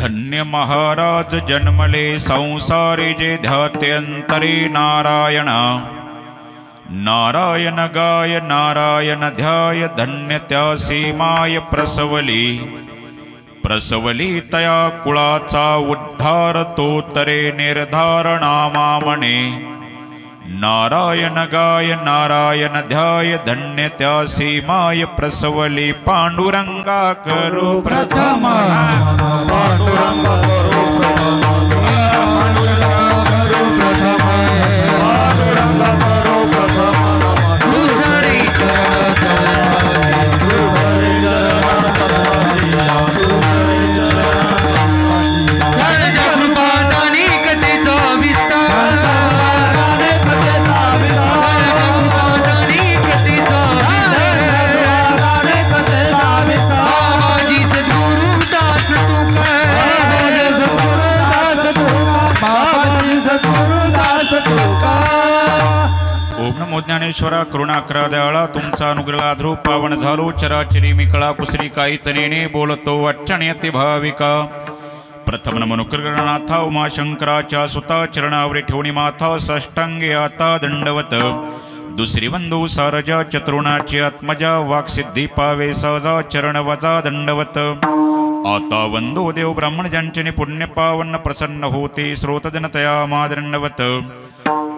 धन्य महाराज जन्मले संसारी जे ध्यात्यंतरी नारायण। नारायण गाय नारायण ध्याय धन्य त्यासी माय प्रसवली। प्रसवली तया कुळाचा उद्धार तो तरे निर्धार नामा म्हणे। नारायण गाय नारायण ध्याय धन्य त्यासी माय प्रसवली। पांडुरंगा करू प्रथम पांडुरंगा करू प्रथम पांडुरंगा करू प्रथम दुसरी ज्ञानेश्वरा करुणाकरा दयाळा तुमचा अनुग्रह ध्रुव पावन झालो। चराचरी मी कळा कुसरी काहीच नेणे बोलतो अच्चण्यते भाविका। प्रथम नमनुकरनाथा उमाशंकराच्या सुता चरणावरी ठेवणी माथा साष्टांगे आता दंडवत। दुसरी बंधू सारजा चतुर्णाची आत्मजा वाक्सिद्धी पावे सहजा चरण वजा दंडवत। आता वंदो देव ब्राह्मण ज्यांचे पुण्य पावन प्रसन्न होते श्रोतजनतया मादंडवत।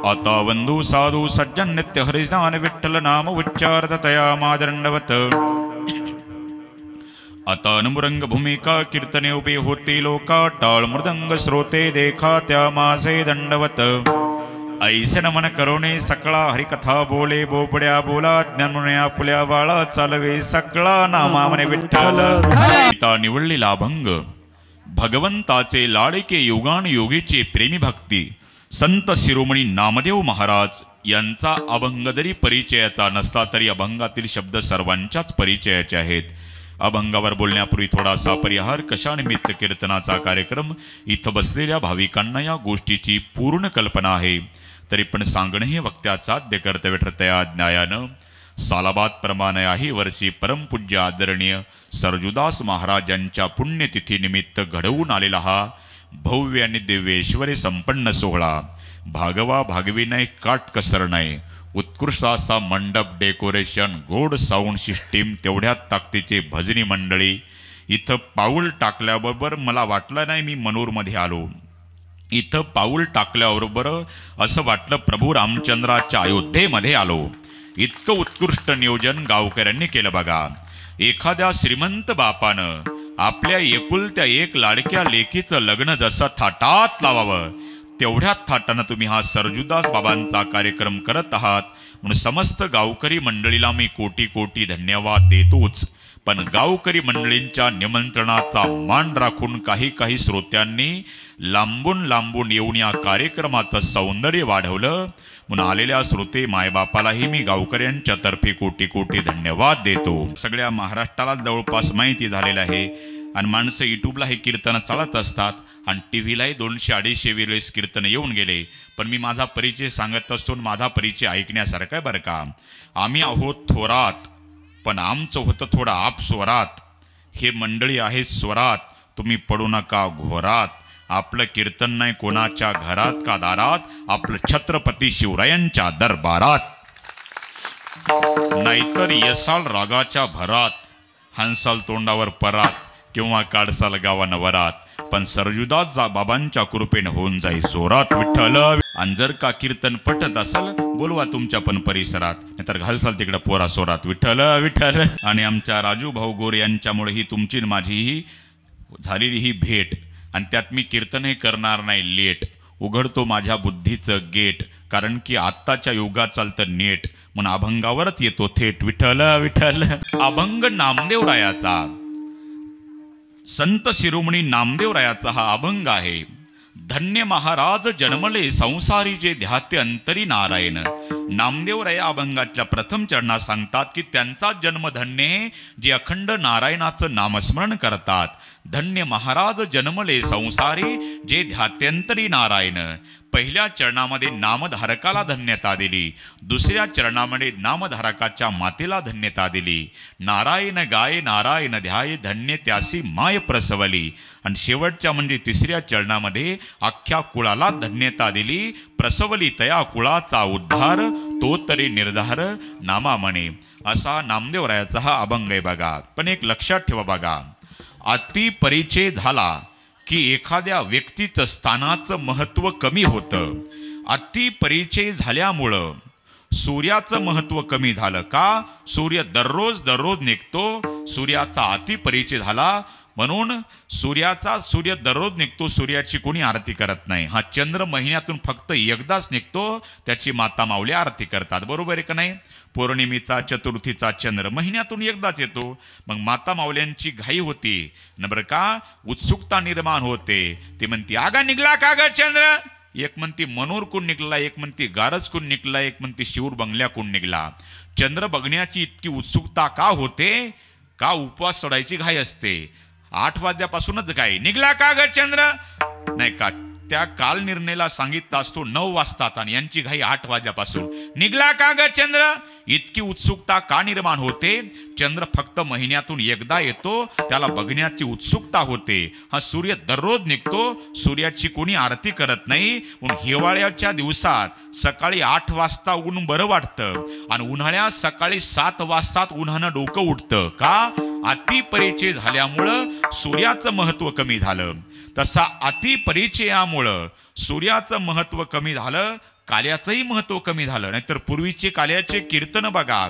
आता वंदू साधू सज्जन नित्य हरिस्नान विठ्ठल नाम उच्चारतया मादंडवत। आता अनुरंग भूमिका कीर्तने उभे होते लोका टाळ मृदंग श्रोते देखा त्या माझे दंडवत। ऐसे नमन करोने सकळा हरिकथा बोले बोबड्या बोला ज्ञानमुन्या पुल्या बाळा चालवे सकळा नामा म्हणे विठ्ठल। गीता निवडलेला अभंग भगवंताचे लाडके योगान योगीचे प्रेमी भक्ती संत शिरोमणी नामदेव महाराज यांचा अभंग जरी परिचयाचा नसता तरी अभंगातील शब्द सर्वांच्याच परिचयाचे आहेत। अभंगावर बोलण्यापूर्वी थोडासा परिहार। कशानिमित्त कीर्तनाचा कार्यक्रम इथं बसलेल्या भाविकांना या गोष्टीची पूर्ण कल्पना आहे तरी पण सांगणे हे वक्त्याचा आद्य कर्तव्य ठरतया न्यायानं। सालाबाद प्रमाणे आहे वर्षी परमपूज्य आदरणीय सरजुदास महाराजांच्या पुण्यतिथीनिमित्त घडवून आलेला हा भव्य आणि दिव्येश्वरी संपन्न सोहळा भागवा भागवी नाही काटकसर नाही। उत्कृष्ट असा मंडप डेकोरेशन गोड साऊंड सिस्टीम तेवढ्यात ताकदीचे भजनी मंडळी। इथं पाऊल टाकल्याबरोबर मला वाटलं नाही मी मनूरमध्ये आलो। इथं पाऊल टाकल्याबरोबर असं वाटलं प्रभू रामचंद्राच्या अयोध्येमध्ये आलो। इतकं उत्कृष्ट नियोजन गावकऱ्यांनी केलं बघा। एखाद्या श्रीमंत बापानं आपल्या एकुलत्या एक लाडक्या लेकीचं लग्न जसं थाटात लावावं तेवढ्यात थाटानं तुम्ही हा सरजुदास बाबांचा कार्यक्रम करत आहात म्हणून समस्त गावकरी मंडळीला मी कोटी कोटी धन्यवाद देतोच। पण गावकरी मंडळींच्या निमंत्रणाचा मान राखून काही श्रोत्यांनी लांबून लांबून येऊन या कार्यक्रमाचं सौंदर्य वाढवलं म्हणून आलेल्या श्रोते मायबापालाही मी गावकऱ्यांच्या तर्फे कोटी कोटी धन्यवाद देतो। सगळ्या महाराष्ट्राला जवळपास माहिती झालेलं आहे आणि माणसं यूट्यूबला हे कीर्तन चालत असतात आणि टी व्हीलाही 200-250 वेळेस कीर्तन येऊन गेले। पण मी माझा परिचय सांगत असतो माझा परिचय ऐकण्यासारखा आहे बरं का। आम्ही आहोत थोरात पण आमचं होतं थोडं आप स्वरात। हे मंडळी आहे स्वरात तुम्ही पडू नका घोरात। आपलं कीर्तन नाही कोणाच्या घरात का दारात आपलं छत्रपती शिवरायांच्या दरबारात। नाहीतर यसाल रागाच्या भरात हंसाल तोंडावर परात किंवा काढसाल गावानं वरात पण सरजुदास बाबांच्या कृपेने होऊन जाई जोरात विठ्ठल। आणि जर का कीर्तन पटत असाल बोलवा तुमच्या पण परिसरात नाहीतर घालसाल तिकडे पोरा सोरात विठ्ठल विठ्ठल। आणि आमच्या राजू भाऊ गोरे यांच्यामुळे ही तुमची माझीही झालेली ही भेट आणि त्यात मी कीर्तनही करणार नाही लेट। उघडतो माझ्या बुद्धीचं गेट कारण की आत्ताच्या युगात चालतं नेट म्हणून अभंगावरच येतो थेट विठ्ठल विठ्ठल। अभंग नामदेवरायाचा संत शिरोमणी नामदेवरायाचा हा अभंग आहे। धन्य महाराज जन्मले संसारी जे ध्याते अंतरी नारायण। नामदेवराय अभंगाच्या प्रथम चरणात सांगतात की त्यांचा जन्म धन्य जे अखंड नारायणाचं नामस्मरण करतात। धन्य महाराज जन्मले संसारी जे ध्यात्यंतरी नारायण. पहिल्या चरणामध्ये नामधारकाला धन्यता दिली, दुसऱ्या चरणामध्ये नामधारकाच्या मातेला धन्यता दिली. नारायण गाय नारायण ध्याय धन्य त्यासी माय प्रसवली. आणि शेवटच्या म्हणजे तिसऱ्या चरणामध्ये अख्ख्या कुळाला धन्यता दिली. प्रसवली तया कुळाचा उद्धार तो तरी निर्धार नामा म्हणे. असा नामदेवरायाचा हा अभंग आहे बघा. पण एक लक्षात ठेवा बघा, अति परिचय झाला की एखाद्या व्यक्तीचं स्थानाचं महत्त्व कमी होतं. अति परिचय झाल्यामुळं सूर्याचं महत्त्व कमी झालं. का? सूर्य दररोज निघतो. सूर्याचा अति परिचय झाला म्हणून सूर्य दररोज निघतो, सूर्याची कोणी आरती करत नाही. हा चंद्र महिन्यातून फक्त एकदाच निघतो, त्याची माता माऊली आरती करतात. बरोबर आहे का नाही? पौर्णिमेचा चतुर्थीचा चंद्र महिन्यातून एकदाच येतो. मग माता माऊल्यांची घाई होती न बरं का, उत्सुकता निर्माण होते. ती म्हणती आगा निघला का ग चंद्र? एक म्हणती मनोरकून निघला, एक म्हणती गारजकून निघला, एक म्हणती शिवूर बंगल्याकून निघला. चंद्र बघण्याची इतकी उत्सुकता का होते? का उपवास सोडायची घाई असते. 8 वाजल्यापासूनच घाई. निघला का ग चंद्र? नाही का, त्या काल निर्णयाला सांगितला असतो 9 वाजताच आणि यांची घाई 8 वाजल्यापासून. निघला का ग चंद्र? इतकी उत्सुकता का निर्माण होते? चंद्र फक्त महिन्यातून एकदा येतो, त्याला बघण्याची उत्सुकता होते. हा सूर्य दररोज निघतो, सूर्याची कोणी आरती करत नाही. म्हणून हिवाळ्याच्या दिवसात सकाळी 8 वाजता ऊन बरं वाटतं आणि उन्हाळ्यात सकाळी 7 वाजताच उन्हानं डोकं उठतं. का? अतिपरिचय झाल्यामुळं सूर्याचं महत्त्व कमी झालं. तसा अतिपरिचयामुळं सूर्याचं महत्त्व कमी झालं, काल्याचंही महत्त्व कमी झालं. नाहीतर पूर्वीचे काल्याचे कीर्तन बघा,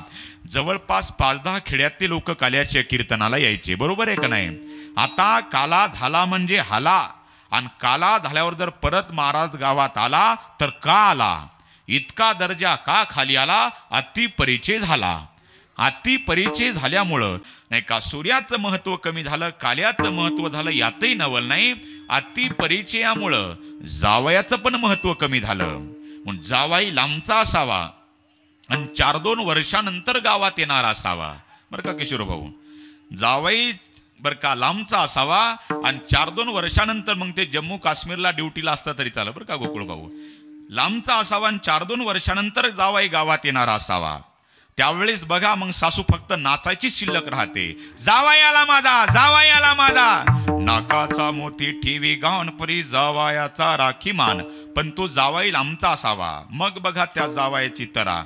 जवळपास 5-10 खेड्यातले लोक काल्याच्या कीर्तनाला यायचे. बरोबर आहे का नाही? आता काला झाला म्हणजे हाला, आणि काला झाल्यावर जर परत महाराज गावात आला तर का आला? इतका दर्जा का खाली आला? अतिपरिचय झाला. अतिपरिचय झाल्यामुळं नाही का सूर्याचं महत्त्व कमी झालं, काल्याचं महत्त्व झालं, यातही नवल नाही. अतिपरिचयामुळं जावयाचं पण महत्त्व कमी झालं. म्हणून जावाई लांबचा असावा आणि 4-2 वर्षानंतर गावात येणारा असावा. बरं का किशोर भाऊ, जावाई बरं का लांबचा असावा आणि 4-2 वर्षानंतर मग ते जम्मू काश्मीरला ड्युटीला असतं तरी चालं. बरं का गोकुळ भाऊ, लांबचा असावा आणि 4-2 वर्षानंतर जावाई गावात येणारा असावा. त्यावेळेस बघा मग सासू फक्त नाचायची शिल्लक राहते. जावायाला माझा, जावायाला माझा, नाकाचा मोती ठेवी गावणपरी जावायाचा राखी मान. पण तो जावाई लांबचा असावा. मग बघा त्या जावायाची तरा.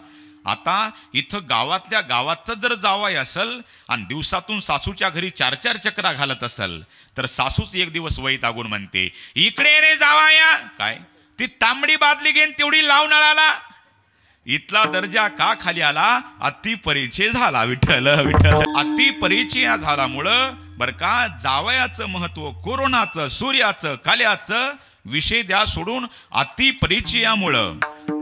आता इथं गावातल्या गावातच जर जावाई असेल आणि दिवसातून सासूच्या घरी 4-4 चक्रा घालत असेल तर सासूच एक दिवस वैतागून म्हणते, इकडे रे जावाया. काय ती तांबडी बादली घेऊन तेवढी लाव नळाला. इथला दर्जा का खाली आला? अतिपरिचय झाला. विठ्ठल विठ्ठल. अतिपरिचय झाल्यामुळं बरं का जावयाचं महत्त्व, कोरोनाचं, सूर्याचं, काल्याचं विषय द्या सोडून अतिपरिचयामुळं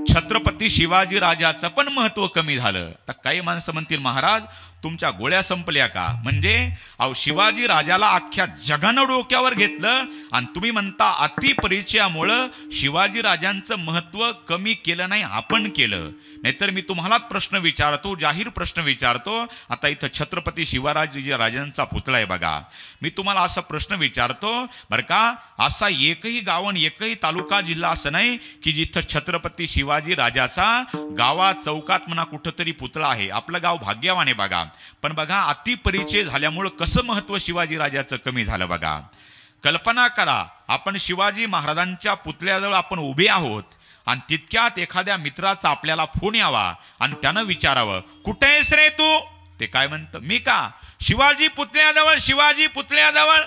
छत्रपती शिवाजी राजाचं पण महत्त्व कमी झालं. तर काही माणसं म्हणतील महाराज तुमच्या गोळ्या संपल्या का? म्हणजे अहो शिवाजी राजाला अख्ख्या जगानं डोक्यावर घेतलं आणि तुम्ही म्हणता अतिपरिचयामुळं शिवाजी राजांचं महत्त्व कमी केलं नाही, आपण केलं. नाहीतर मी तुम्हाला प्रश्न विचारतो, जाहीर प्रश्न विचारतो. आता इथं छत्रपती शिवाजी राजांचा पुतळा आहे बघा. मी तुम्हाला असा प्रश्न विचारतो बरं का, असा एकही गाव आणि एकही तालुका जिल्हा असं नाही की जिथं छत्रपती शिवाजी राजाचा गावात चौकात म्हणा कुठंतरी पुतळा आहे. आपलं गाव भाग्यवान आहे बघा. पण बघा अतिपरिचय झाल्यामुळं कसं महत्त्व शिवाजी राजाचं कमी झालं बघा. कल्पना करा, आपण शिवाजी महाराजांच्या पुतळ्याजवळ आपण उभे आहोत आणि तितक्यात एखाद्या मित्राचा आपल्याला फोन यावा आणि त्यानं विचारावं, कुठे आहेस रे तू? ते काय म्हणतं, मी का शिवाजी पुतळ्याजवळ, शिवाजी पुतळ्याजवळ.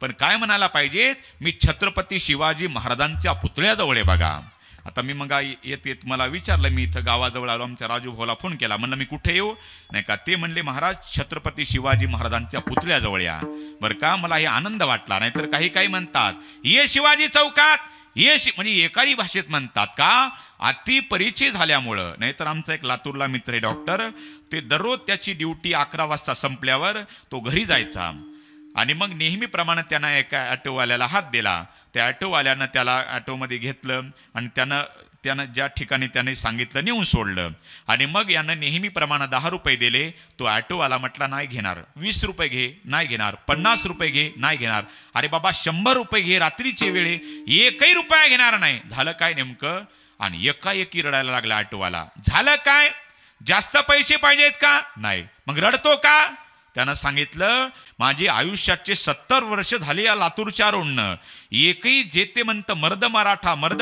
पण काय म्हणायला पाहिजे, मी छत्रपती शिवाजी महाराजांच्या पुतळ्याजवळ आहे बघा. आता मी मग येत मला विचारलं, मी इथं गावाजवळ आलो, आमच्या राजू भाऊला फोन केला, म्हणलं मी कुठे येऊ? नाही का, ते म्हणले महाराज छत्रपती शिवाजी महाराजांच्या पुतळ्याजवळ या. बरं का, मला हे आनंद वाटला. नाहीतर काही काही म्हणतात ये शिवाजी चौकात, ये म्हणजे एकाही भाषेत म्हणतात. का? अतिपरिचय झाल्यामुळं. नाहीतर आमचा एक लातूरला मित्र आहे डॉक्टर, ते दररोज त्याची ड्युटी 11 वाजता संपल्यावर तो घरी जायचा आणि मग नेहमीप्रमाणे त्यानं एका ॲटोवाल्याला हात दिला. त्या ॲटोवाल्यानं त्याला ॲटोमध्ये घेतलं आणि त्यानं त्यानं ज्या ठिकाणी त्याने सांगितलं नेऊन सोडलं. आणि मग यानं नेहमीप्रमाणे 10 रुपये दिले. तो ॲटोवाला म्हटला नाही घेणार. 20 रुपये घे, नाही घेणार. 50 रुपये घे, नाही घेणार. अरे बाबा 100 रुपये घे, रात्रीचे वेळे 1ही रुपया घेणार नाही. झालं काय नेमकं? आणि एकाएकी रडायला लागला ॲटोवाला. झालं काय? जास्त पैसे पाहिजेत का? नाही. मग रडतो का? त्यानं सांगितलं माझी आयुष्याचे 70 वर्ष झाली या लातूरच्या रोडनं. एकही जेते म्हणतं मर्द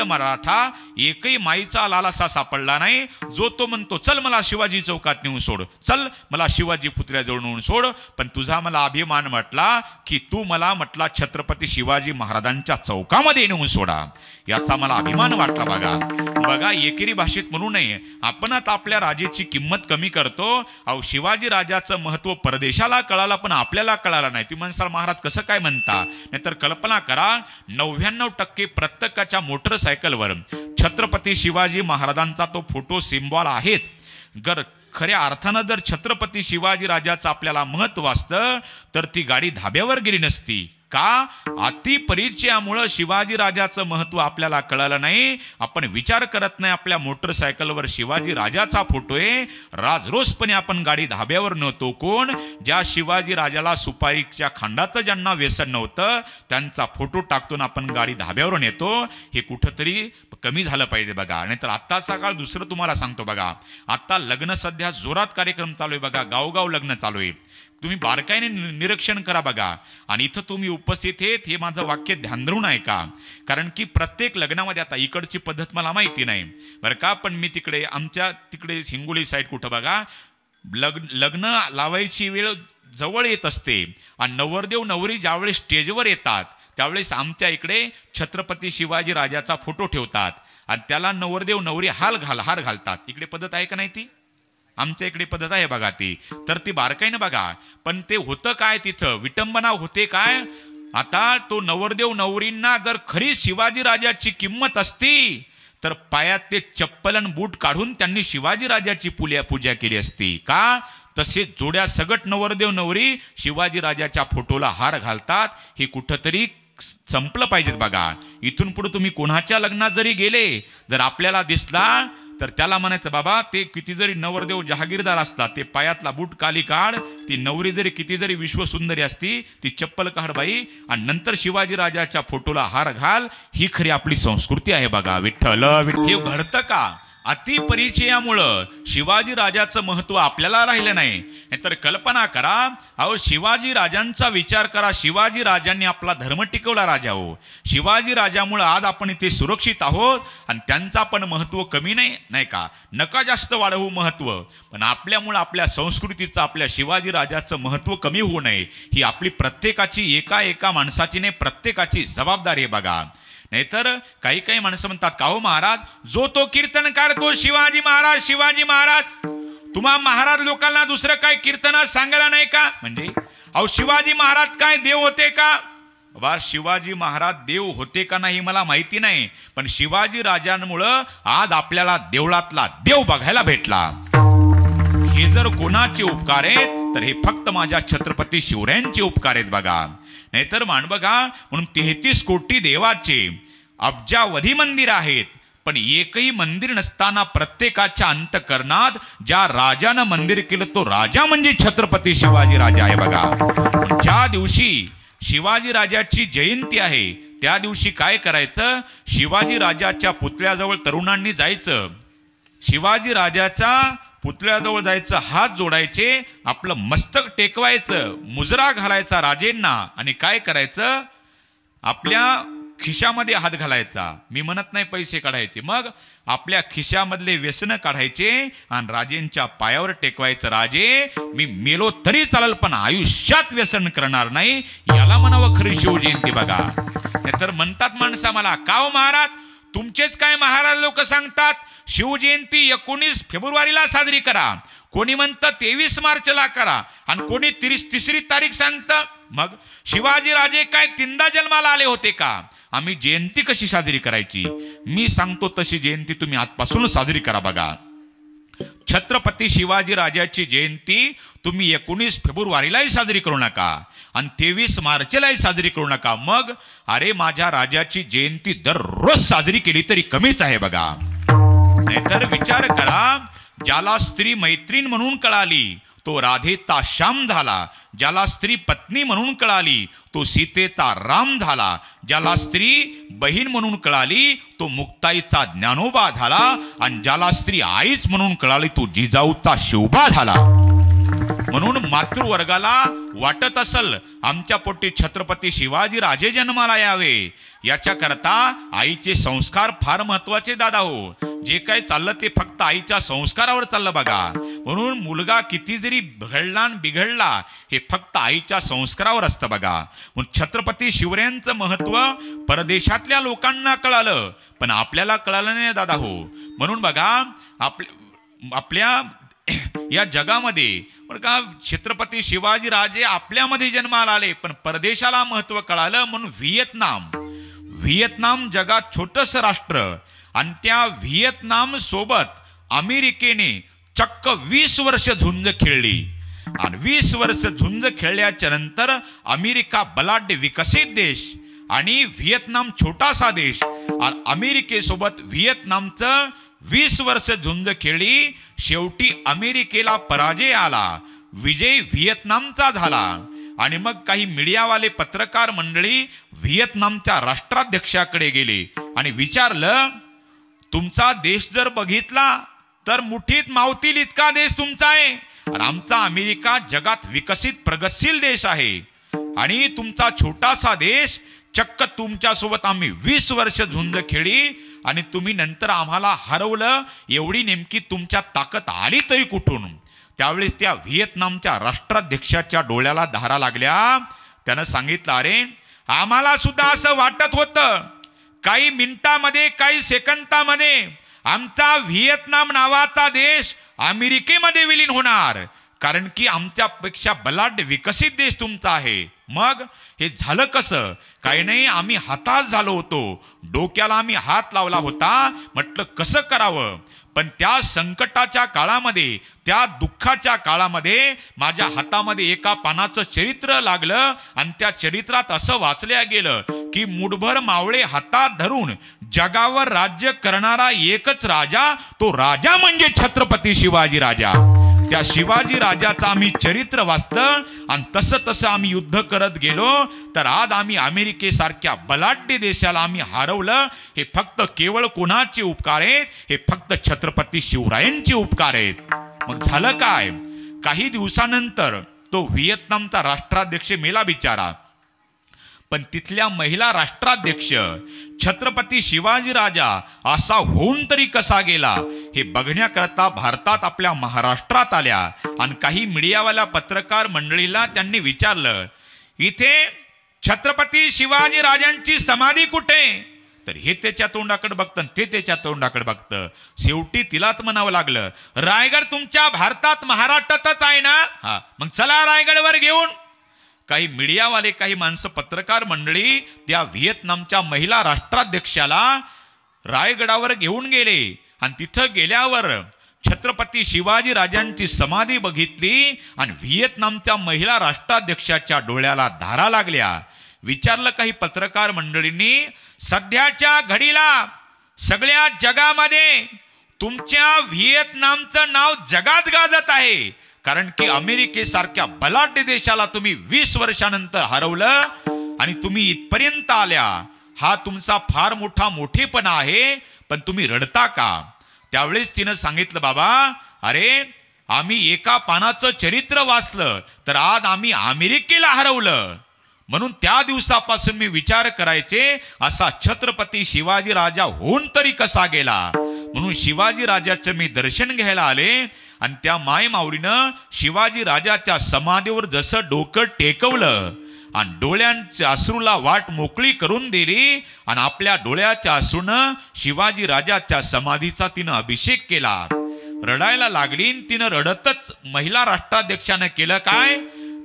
मराठा एकही माईचा लालासा सापडला नाही. जो तो म्हणतो चल मला शिवाजी चौकात नेऊन सोड, चल मला शिवाजी पुतळ्याजवळ नेऊन सोड. पण तुझा मला अभिमान म्हटला की तू मला म्हटला छत्रपती शिवाजी महाराजांच्या चौकामध्ये नेऊन सोडा. याचा मला अभिमान वाटला. बघा एकेरी भाषेत म्हणू नये. आपण आता आपल्या राजाची किंमत कमी करतो. अहो शिवाजी राजाचं महत्व परदेशाला कळालं पण आपल्याला कळालं नाही. ती म्हणसाल महाराज कसं काय म्हणता? नाहीतर कल्पना करा 99% प्रत्येकाच्या मोटरसायकलवर छत्रपती शिवाजी महाराजांचा तो फोटो सिम्बॉल आहेच. खऱ्या अर्थानं जर छत्रपती शिवाजी राजाचं आपल्याला महत्व असतं तर ती गाडी धाब्यावर गेली नसती. का? अतिपरिचयामुळं शिवाजी राजाचं महत्व आपल्याला कळालं नाही. आपण विचार करत नाही आपल्या मोटरसायकलवर शिवाजी राजाचा फोटो आहे. राजरोसपणे आपण गाडी धाब्यावर नेतो. कोण? ज्या शिवाजी राजाला सुपारीच्या खांडाचं ज्यांना व्यसन नव्हतं त्यांचा फोटो टाकून आपण गाडी धाब्यावर नेतो. हे कुठंतरी कमी झालं पाहिजे बघा. नाहीतर आत्ताचा काळ दुसरं तुम्हाला सांगतो बघा. आता लग्न सध्या जोरात कार्यक्रम चालू आहे बघा. गावगाव लग्न चालू आहे. तुम्ही बारकाईने निरीक्षण करा बघा. आणि इथं तुम्ही उपस्थित आहेत हे माझं वाक्य ध्यान धरून ऐका. कारण की प्रत्येक लग्नामध्ये आता इकडची पद्धत मला माहिती नाही बरं का. पण मी तिकडे आमच्या तिकडे हिंगोली साईड कुठं बघा लग्न लावायची वेळ जवळ येत असते. आणि नवरदेव नवरी ज्यावेळेस स्टेजवर येतात त्यावेळेस आमच्या इकडे छत्रपती शिवाजी राजाचा फोटो ठेवतात आणि त्याला नवरदेव नवरी हार घालतात. इकडे पद्धत आहे का नाही? ती आमच्या इकडे पद्धत आहे बघा ती. तर ती बारकाईनं बघा. पण ते होतं काय तिथं? विटंबना होते काय? आता तो नवरदेव नवरींना जर खरी शिवाजी राजाची किंमत असती तर पायात ते चप्पल बूट काढून त्यांनी शिवाजी राजाची पूजा केली असती. का? तसे जोड्या सगट नवरदेव नवरी शिवाजी राजाच्या फोटोला हार घालतात. हे कुठंतरी संपलं पाहिजेत बघा. इथून पुढे तुम्ही कोणाच्या लग्नात जरी गेले जर आपल्याला दिसला तर त्याला म्हणायचं बाबा ते किती जरी नवरदेव जहागीरदार असतात ते पायातला बूट काली काढ. ती नवरी जरी किती जरी विश्वसुंदरी असती ती चप्पल काढ बाई आणि नंतर शिवाजी राजाच्या फोटोला हार घाल. ही खरी आपली संस्कृती आहे बघा. विठ्ठल हे घडतं का? अतिपरिचयामुळं शिवाजी राजाचं महत्व आपल्याला राहिलं नाही. तर कल्पना करा. अहो शिवाजी राजांचा विचार करा. शिवाजी राजांनी आपला धर्म टिकवला राजा हो. शिवाजी राजामुळं आज आपण इथे सुरक्षित आहोत आणि त्यांचा पण महत्व कमी नाही का? नका जास्त वाढवू महत्व. पण आपल्यामुळं आपल्या संस्कृतीचं आपल्या शिवाजी राजाचं महत्व कमी होऊ नये ही आपली प्रत्येकाची एका माणसाची नाही प्रत्येकाची जबाबदारी आहे बघा. नाहीतर काही माणसं म्हणतात का हो महाराज जो तो कीर्तनकार तो शिवाजी महाराज. तुम्हा महाराज लोकांना दुसरं काय कीर्तन सांगायला नाही का? म्हणजे अहो शिवाजी महाराज काय देव होते का? बा शिवाजी महाराज देव होते का नाही मला माहिती नाही. पण शिवाजी राजांमुळं आज आपल्याला देवळातला देव बघायला भेटला. हे जर कोणाचे उपकार आहेत तर हे फक्त माझ्या छत्रपती शिवरायांचे उपकार आहेत बघा. नाहीतर मान बघा म्हणून 33 कोटी देवाचे अब्जावधी मंदिर आहेत. पण एकही मंदिर नसताना प्रत्येकाच्या अंतकरणात ज्या राजानं मंदिर केलं तो राजा म्हणजे छत्रपती शिवाजी राजा आहे बघा. ज्या दिवशी शिवाजी राजाची जयंती आहे त्या दिवशी काय करायचं? शिवाजी राजाच्या पुतळ्याजवळ तरुणांनी जायचं. शिवाजी राजाच्या पुतळ्याजवळ जायचं, हात जोडायचे, आपलं मस्तक टेकवायचं, मुजरा घालायचा राजेंना आणि काय करायचं? आपल्या खिशामध्ये हात घालायचा. मी म्हणत नाही पैसे काढायचे. मग आपल्या खिशामधले व्यसन काढायचे आणि राजेंच्या पायावर टेकवायचं. राजे मी मेलो तरी चालेल पण आयुष्यात व्यसन करणार नाही. याला म्हणावं खरी शिवजयंती बघा. तर म्हणतात माणसा मला का हो महाराज तुमचेच काय महाराज लोक सांगतात शिवजयंती 19 फेब्रुवारीला साजरी करा. कोणी म्हणतं 23 मार्चला करा आणि कोणी 3 तारीख सांगतं. मग शिवाजी राजे काय तीनदा जन्माला आले होते का? आम्ही जयंती कशी साजरी करायची? मी सांगतो तशी जयंती तुम्ही आजपासून साजरी करा बघा. छत्रपती शिवाजी राजाची जयंती तुम्ही 19 फेब्रुवारीलाही साजरी करू नका आणि 23 मार्चलाही साजरी करू नका. मग अरे माझ्या राजाची जयंती दररोज साजरी केली तरी कमीच आहे बघा. नाहीतर विचार करा, ज्याला स्त्री मैत्रीण म्हणून कळाली तो राधेचा श्याम झाला, ज्याला स्त्री पत्नी म्हणून कळाली तो सीतेचा राम झाला, ज्याला स्त्री बहीण म्हणून कळाली तो मुक्ताईचा ज्ञानोबा झाला, आणि ज्याला स्त्री आईच म्हणून कळाली तो जिजाऊचा शिवबा झाला. म्हणून मातृवर्गाला वाटत असल आमच्या पोटी छत्रपती शिवाजी राजे जन्माला यावे, याच्याकरता आईचे संस्कार फार महत्वाचे दादा हो. जे काय चाललं ते फक्त आईच्या संस्कारावर चाललं बघा. म्हणून मुलगा किती जरी बिघडला हे फक्त आईच्या संस्कारावर असतं बघा. म्हणून छत्रपती शिवरायांचं महत्व परदेशातल्या लोकांना कळालं, पण आपल्याला कळालं नाही दादा हो. म्हणून बघा आपल्या या जगामध्ये बरं का छत्रपती शिवाजी राजे आपल्यामध्ये जन्माला आले, पण परदेशाला महत्व कळालं. म्हणून व्हिएतनाम जगात छोटंसं राष्ट्र, आणि त्या व्हिएतनाम सोबत अमेरिकेने चक्क 20 वर्ष झुंज खेळली. आणि 20 वर्ष झुंज खेळल्याच्या नंतर अमेरिका बलाढ्य विकसित देश आणि व्हिएतनाम छोटासा देश, आणि अमेरिकेसोबत व्हिएतनामचं 20 वर्ष झुंज खेळली. शेवटी अमेरिकेला पराजय आला, विजय व्हिएतनामचा झाला. आणि मग काही मीडियावाले पत्रकार मंडळी व्हिएतनामच्या राष्ट्राध्यक्षाकडे गेले आणि विचारलं, तुमचा देश जर बघितला तर मुठीत मावतील इतका देश तुमचा आहे, आणि आमचा अमेरिका जगात विकसित प्रगतशील देश आहे, आणि तुमचा छोटासा देश चक्क तुमच्यासोबत आम्ही 20 वर्ष झुंज खेळली आणि तुम्ही नंतर आम्हाला हरवलं. एवढी नेमकी तुमच्या ताकद आली तरी कुठून? त्यावेळेस त्या व्हिएतनामच्या राष्ट्राध्यक्षाच्या डोळ्याला धारा लागल्या. त्यानं सांगितलं, अरे आम्हाला सुद्धा असं वाटत होतं काही मिनिटामध्ये काही सेकंदामध्ये आमचा व्हिएतनाम नावाचा देश अमेरिकेमध्ये विलीन होणार, कारण की आमच्यापेक्षा बलाढ्य विकसित देश तुमचा आहे. मग हे झालं कसं? काही नाही, आम्ही हताश झालो होतो, डोक्याला आम्ही हात लावला होता, म्हटलं कसं करावं. पण त्या संकटाच्या काळामध्ये, त्या दुःखाच्या काळामध्ये माझ्या हातामध्ये एका पानाचं चरित्र लागलं, आणि त्या चरित्रात असं वाचल्या गेलं की मुठभर मावळे हातात धरून जगावर राज्य करणारा एकच राजा, तो राजा म्हणजे छत्रपती शिवाजी राजा. त्या शिवाजी राजाचं आम्ही चरित्र वाचलं, आणि तसं तसं आम्ही युद्ध करत गेलो, तर आज आम्ही अमेरिकेसारख्या बलाढ्य देशाला आम्ही हरवलं. हे फक्त केवळ कोणाचे उपकार आहेत? हे फक्त छत्रपती शिवरायांचे उपकार आहेत. मग झालं काय? काही दिवसानंतर तो व्हिएतनामचा राष्ट्राध्यक्ष मेला बिचारा, पण तिथल्या महिला राष्ट्राध्यक्ष छत्रपती शिवाजी राजा असा होऊन तरी कसा गेला हे बघण्याकरता भारतात आपल्या महाराष्ट्रात आल्या. आणि काही मीडियावाल्या पत्रकार मंडळीला त्यांनी विचारलं, इथे छत्रपती शिवाजी राजांची समाधी कुठे? तर हे त्याच्या तोंडाकडे बघतं, ते त्याच्या तोंडाकडे बघतं. शेवटी तिलाच म्हणावं लागलं, रायगड तुमच्या भारतात महाराष्ट्रातच आहे ना? हा, मग चला रायगडवर घेऊन. काही मीडियावाले, काही माणसं, पत्रकार मंडळी त्या व्हिएतनामच्या महिला राष्ट्राध्यक्षाला रायगडावर घेऊन गेले, आणि तिथं गेल्यावर छत्रपती शिवाजी राजांची समाधी बघितली, आणि व्हिएतनामच्या महिला राष्ट्राध्यक्षाच्या डोळ्याला धारा लागल्या. विचारलं काही पत्रकार मंडळींनी, सध्याच्या घडीला सगळ्या जगामध्ये तुमच्या व्हिएतनामचं नाव जगात गाजत आहे, कारण की अमेरिकेसारख्या बलाढ्य देशाला तुम्ही 20 वर्षानंतर हरवलं, आणि तुम्ही इथपर्यंत आल्या. हा तुमचा फार मोठा मोठेपणा आहे, पण तुम्ही रडता का? त्यावेळेस तिनं सांगितलं, बाबा अरे आम्ही एका पानाचं चरित्र वाचलं, तर आज आम्ही अमेरिकेला हरवलं. म्हणून त्या दिवसापासून मी विचार करायचे, असा छत्रपती शिवाजी राजा होऊन तरी कसा गेला. म्हणून शिवाजी राजाचं मी दर्शन घ्यायला आले, आणि त्या मायमाऊलीनं शिवाजी राजाच्या समाधीवर जसं डोकं टेकवलं, आणि डोळ्यांच्या अश्रूला वाट मोकळी करून दिली, आणि आपल्या डोळ्याच्या अश्रूनं शिवाजी राजाच्या समाधीचा तिनं अभिषेक केला. रडायला लागली. तिनं रडतच महिला राष्ट्राध्यक्षानं केलं काय,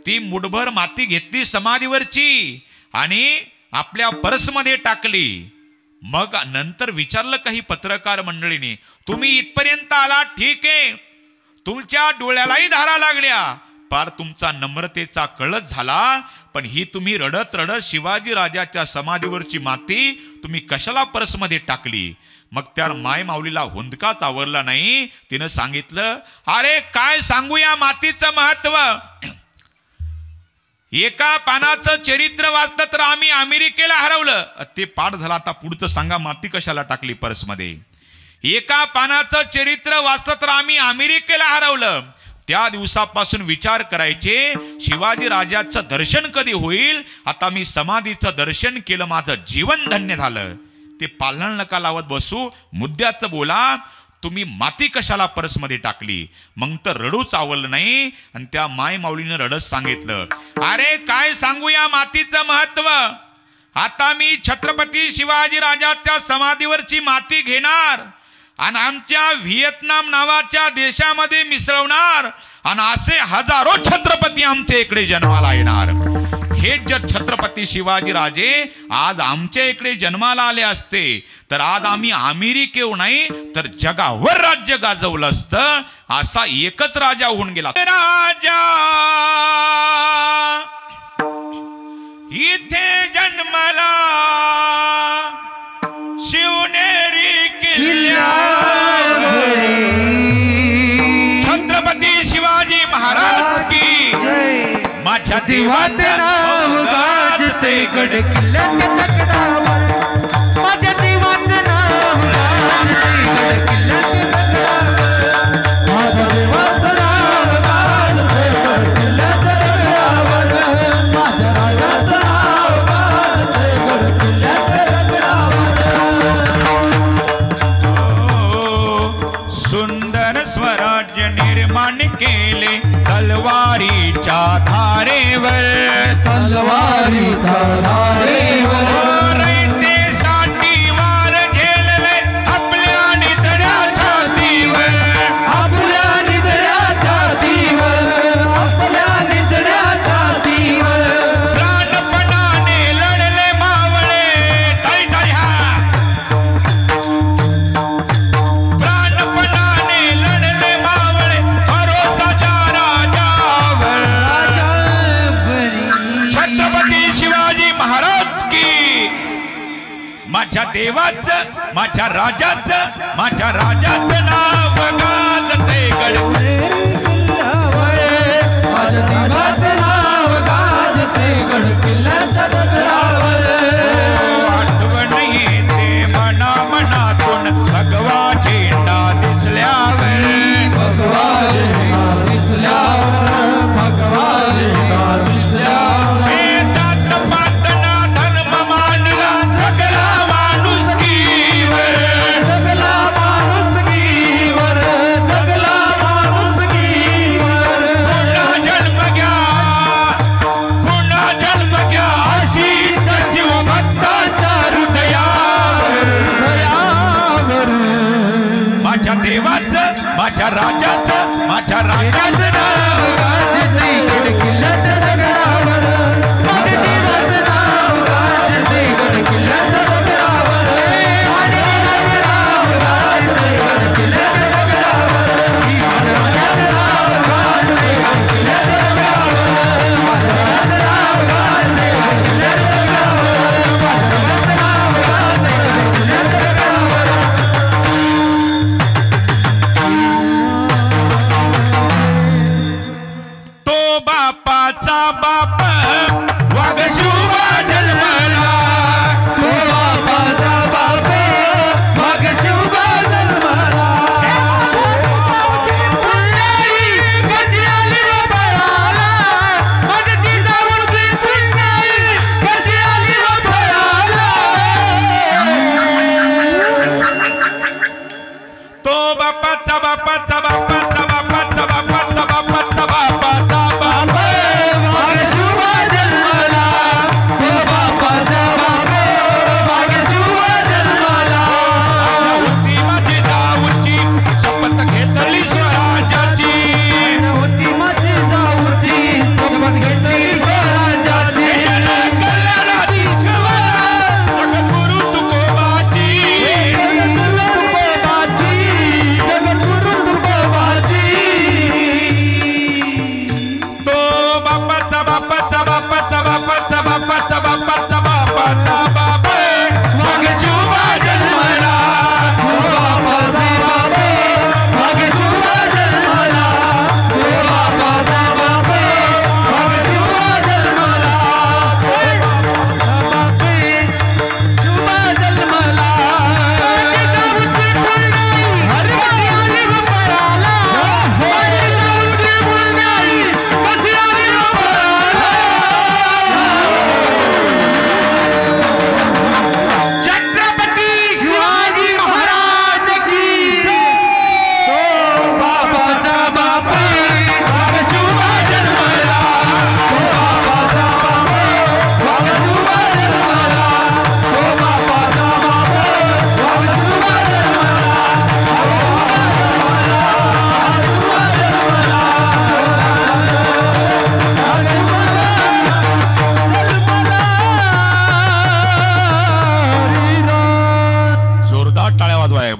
ती मुठभर माती घेतली समाधीवरची आणि आपल्या पर्समध्ये टाकली. मग नंतर विचारलं काही पत्रकार मंडळीने, तुम्ही इथपर्यंत आला ठीक आहे, तुमच्या डोळ्यालाही धारा लागल्या, पार तुमचा नम्रतेचा कळस झाला, पण ही तुम्ही रडत रडत शिवाजी राजाच्या समाधीवरची माती तुम्ही कशाला पर्समध्ये टाकली? मग त्या माय माऊलीला हुंदकाच आवरला नाही. तिनं सांगितलं, अरे काय सांगू या मातीचं महत्व. एका पानाचं चरित्र वाचलं तर आम्ही अमेरिकेला हरवलं. ते पाठ झालं. आता पुढचं सांगा, माती कशाला टाकली पर्समध्ये? एका पानाचं चरित्र वाचलं तर आम्ही अमेरिकेला हरवलं. त्या दिवसापासून विचार करायचे, शिवाजी राजाचं दर्शन कधी होईल. आता मी समाधीचं दर्शन केलं, माझं जीवन धन्य झालं. ते पालना नका लावत बसू, मुद्द्याचं बोला. तुम्ही माती कशाला पर्समध्ये टाकली? मग तर रडूच आवडलं नाही. आणि त्या माय माऊलीनं रडत सांगितलं, अरे काय सांगू या मातीचं महत्व. आता मी छत्रपती शिवाजी राजाच्या समाधीवरची माती घेणार आणि आमच्या व्हिएतनाम नावाच्या देशामध्ये मिसळवणार आणि असे हजारो छत्रपती आमच्या इकडे जन्माला येणार. हे जर छत्रपती शिवाजी राजे आज आमच्या इकडे जन्माला आले असते तर आज आम्ही अमेरिकेहून नाही तर जगावर राज्य गाजवलं असतं. असा एकच राजा होऊन गेला. राजा इथे जन्मला शिवनेरी किल्ल्यावर, छत्रपती शिवाजी महाराज की. माझ्या देवाचं नाव गाजते गड किल्ल्याच्या दगडावर. माझ्या देवाचं नाव गाजते गड किल्ल्याच्या दगडावर. माझ्या देवाचं नाव गाजते गड किल्ल्याच्या दगडावर. माझ्या राजाचं नाव गाजते गड किल्ल्याच्या दगडावर. सुंदर स्वराज्य निर्माण केले तलवारीच्या धारेवर. तलवारीच्या धारेवर रयतेसाठी वार झेलले आपल्या निधड्या छातीवर. आपल्या निधड्या छातीवर. आपल्या निधड्या छातीवर प्राणपणाने लढले मावळे. प्राणपणाने लढले मावळे भरोसाच्या राजावर. छत्रपती शिवाजी महाराज की. माझ्या देवाचं, माझ्या राजाचं, माझ्या राजाचं नाव गाजते गड. माझ्या देवाचं नाव गाजते गड किल्ल्याच्या दगडावर. आठवण येते मना मनातून भगवा झेंडा दिसल्यावर. भगवा झेंडा दिसल्यावर. भगवा झेंडा दिसल्यावर. माझ्या देवाचं, माझ्या राजाचं, माझ्या राजाचं नाव गाजते गड किल्ल्याच्या दगडावर. माझ्या देवाचं नाव गाजते गड किल्ल्याच्या दगडावर. माझ्या देवाचं नाव गाजते गड किल्ल्याच्या दगडावर. माझ्या राजाचं नाव गाजते गड किल्ल्याच्या दगडावर. माझ्या राजाचं नाव गाजते गड किल्ल्याच्या दगडावर. माझ्या राजाचं नाव गाजते गड किल्ल्याच्या दगडावर.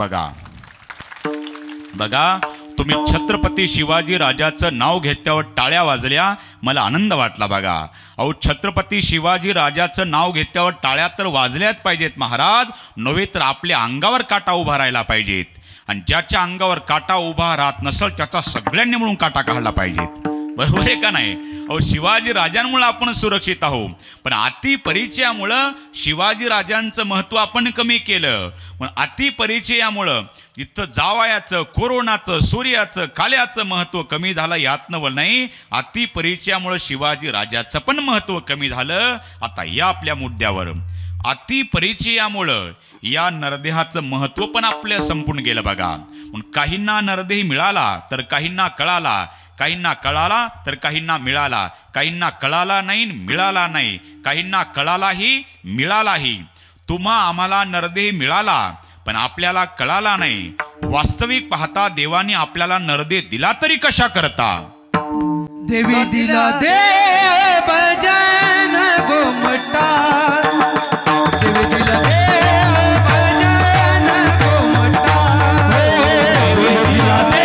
बघा. बघा, तुम्ही छत्रपती शिवाजी राजाचं नाव घेतल्यावर टाळ्या वाजल्या, मला आनंद वाटला बघा. अहो, छत्रपती शिवाजी राजाचं नाव घेतल्यावर टाळ्या तर वाजल्याच पाहिजेत महाराज, नव्हे तर आपल्या अंगावर काटा उभा राहायला पाहिजेत. आणि ज्याच्या अंगावर काटा उभा राहत नसेल त्याचा सगळ्यांनी मिळून काटा काढला पाहिजेत. बरोबर आहे का नाही? अहो, शिवाजी राजांमुळे आपण सुरक्षित आहोत, पण अति परिचयामुळं शिवाजी राजांचं महत्त्व आपण कमी केलं. पण अति परिचयामुळं इथं जावयाचं, कोरोनाचं, सूर्याचं, काल्याचं महत्त्व कमी झालं, यातनं नाही. अति परिचयामुळं शिवाजी राजाचं पण महत्त्व कमी झालं. आता या आपल्या मुद्द्यावर, अति परिचयामुळं या नरदेहाचं महत्त्व पण आपल्या संपून गेलं बघा. म्हणून काहींना नरदेह मिळाला तर काहींना कळाला, काहींना कळाला तर काहींना मिळाला, काहींना कळाला नाही मिळाला नाही, काहींना कळालाही मिळालाही. तुम्हा आम्हाला नरदेह मिळाला पण आपल्याला कळाला नाही. वास्तविक पाहता देवाने आपल्याला नरदेह दिला तरी कशा करता? देवी दिला दे भजन घुमटा, देवी दिला दे भजन घुमटा, देवी दिला दे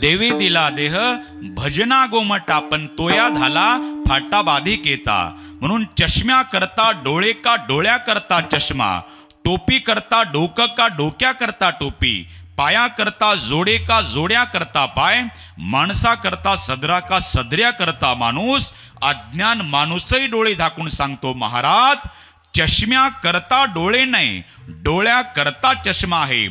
देवी दिला देह भजना गोमटा, पण तोया झाला फाटा बाधिकेचा. म्हणून चष्म्या करता डोळे का डोळ्या करता चष्मा, टोपी करता डोकं का डोक्या करता टोपी, पाया करता जोडे का जोड्या करता पाय, माणसा करता सदरा का सदऱ्या करता माणूस. अज्ञान माणूसही डोळे झाकून सांगतो महाराज, चष्म्या करता डोळे नाही, डोळ्या करता चष्मा आहे.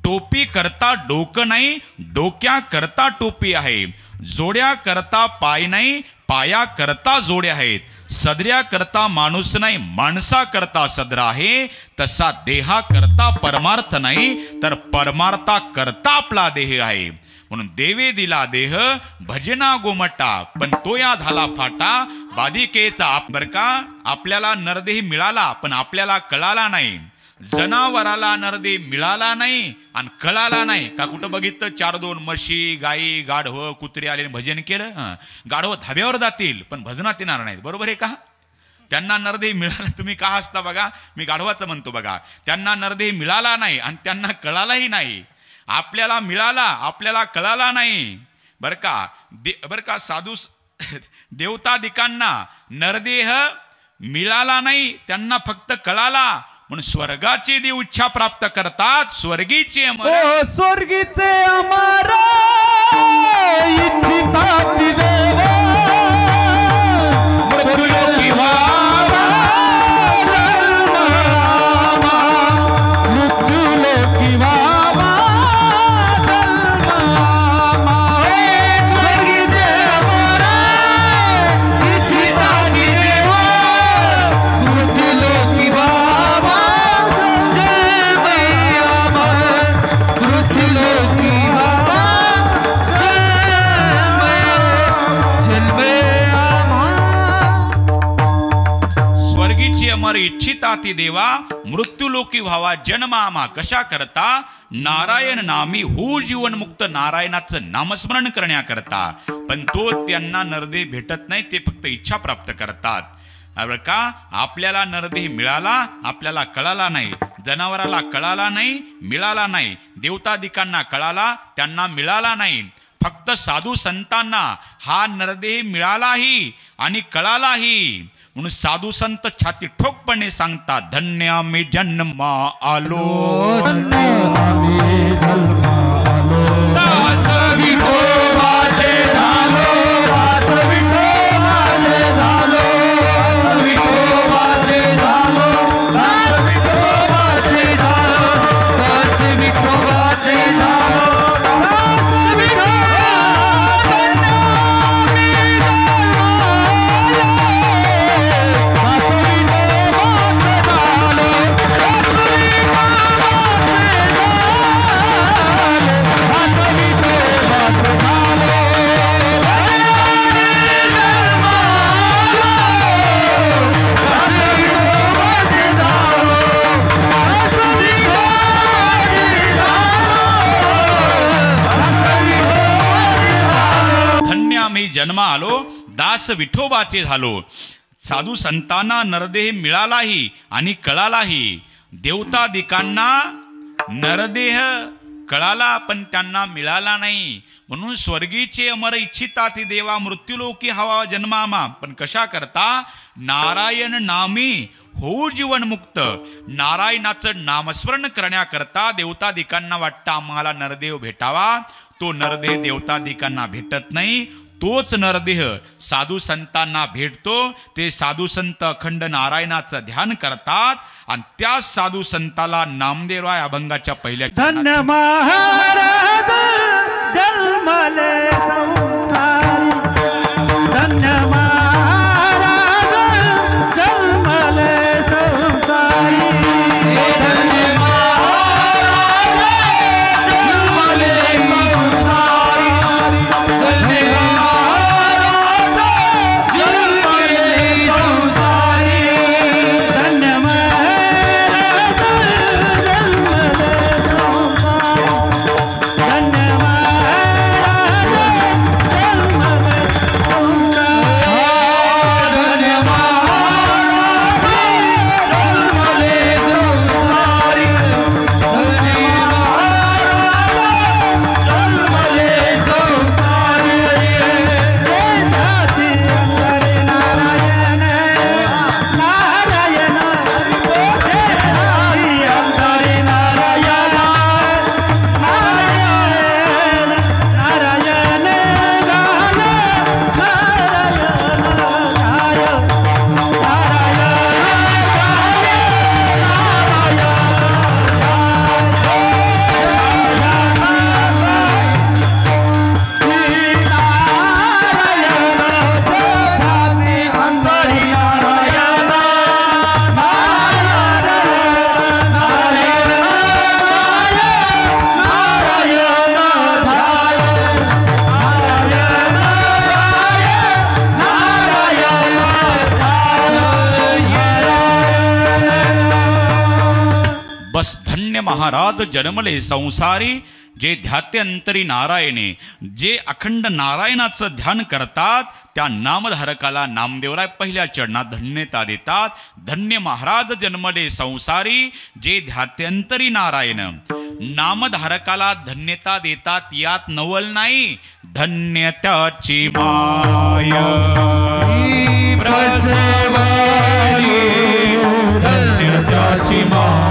टोपी करता डोकं नाही, डोक्या करता टोपी आहे. जोड्या करता पाय नाही, पाया करता जोड्या आहेत. सदऱ्या करता माणूस नाही, माणसा करता सदरा आहे. तसा देहा करता परमार्थ नाही, तर परमार्था करता आपला देह आहे. म्हणून देवे दिला देह भजना गोमटा, पण तोया झाला फाटा बाधिकेचा. बरं का, आपल्याला नरदेह मिळाला पण आपल्याला कळाला नाही. जनावराला नरदेह मिळाला नाही आणि कळाला नाही का? कुठं बघितलं 4-2 म्हशी, गाई, गाढवं, कुत्रे आले भजन केलं. गाढवं धाब्यावर जातील पण भजनात येणार नाहीत. बरोबर आहे का? त्यांना नरदेह मिळाला, तुम्ही का हसता बघा, मी गाढवाचं म्हणतो बघा. त्यांना नरदेह मिळाला नाही आणि त्यांना कळालाही नाही. आपल्याला मिळाला, आपल्याला कळाला नाही. बरं का, बरं का, साधू देवतादिकांना नरदेह मिळाला नाही, त्यांना फक्त कळाला. म्हणून स्वर्गाची देव इच्छा प्राप्त करतात. स्वर्गीचे अमर, ओ स्वर्गीचे अमर इच्छिताती देव, मृत्युलोकी व्हावा जन्मावा, मृत्युलोकी व्हावा जन्मावा. स्वर्गीचे अमर इच्छिताती देव, मृत्युलोकी व्हावा अमर इच्छिताती देवा, मृत्यूलोकी व्हावा जन्मामा. कशा करता? नारायण नामी हो जीवन मुक्त, नारायणाचं नामस्मरण करण्याकरता. पण तो त्यांना नरदेह भेटत नाही, ते फक्त इच्छा प्राप्त करतात. बरं का, आपल्याला नरदेह मिळाला, आपल्याला कळाला नाही. जनावराला कळाला नाही, मिळाला नाही. देवतादिकांना कळाला, त्यांना मिळाला नाही. फक्त साधू संतांना हा नरदेह मिळालाही आणि कळालाही. म्हणून साधू संत छाती ठोकपणे सांगतात, धन्य आम्ही जन्मा आलो, दास विठोबाचे झालो, दास विठोबाचे झालो, विठोबाचे झालो, दास विठोबाचे झालो, दास विठोबाचे झालो. Oh जन्म आलो दास विठोबाचे झालो. साधू संतांना नरदेह मिळालाही आणि कळालाही. देवतादिकांना नरदेह कळाला पण त्यांना मिळाला नाही. म्हणून स्वर्गीचे अमर इच्छिता ती देवा मृत्यूलोकी हवा जन्मामा. पण कशा करता? नारायण नामी हो जीवन मुक्त. नारायणाचं नामस्मरण करण्याकरता देवतादिकांना वाटतं आम्हाला नरदेव भेटावा. तो नरदेह देवतादिकांना भेटत नाही. तोच नरदेह साधू संतांना भेटतो. ते साधू संत अखंड नारायणाचं ध्यान करतात आणि त्या साधू संताला नामदेवराय अभंगाच्या पहिल्या धन्य महाराज जन्मले संसारी. धन्य महाराज जन्मले संसारी. धन्य महाराज जन्मले संसारी. धन्य महाराज जन्मले संसारी. धन्य महाराज जन्मले बस धन्य महाराज जन्मले संसारी. जे ध्यात्यंतरी नारायणे, जे अखंड नारायणाचं ध्यान करतात त्या नामधारकाला नामदेवराय पहिल्या चरणात धन्यता देतात. धन्य महाराज जन्मले संसारी. जे ध्यात्यंतरी नारायण नामधारकाला धन्यता देतात. यात नवल नाही. धन्य त्याची माय प्रसवली. धन्य त्याची माय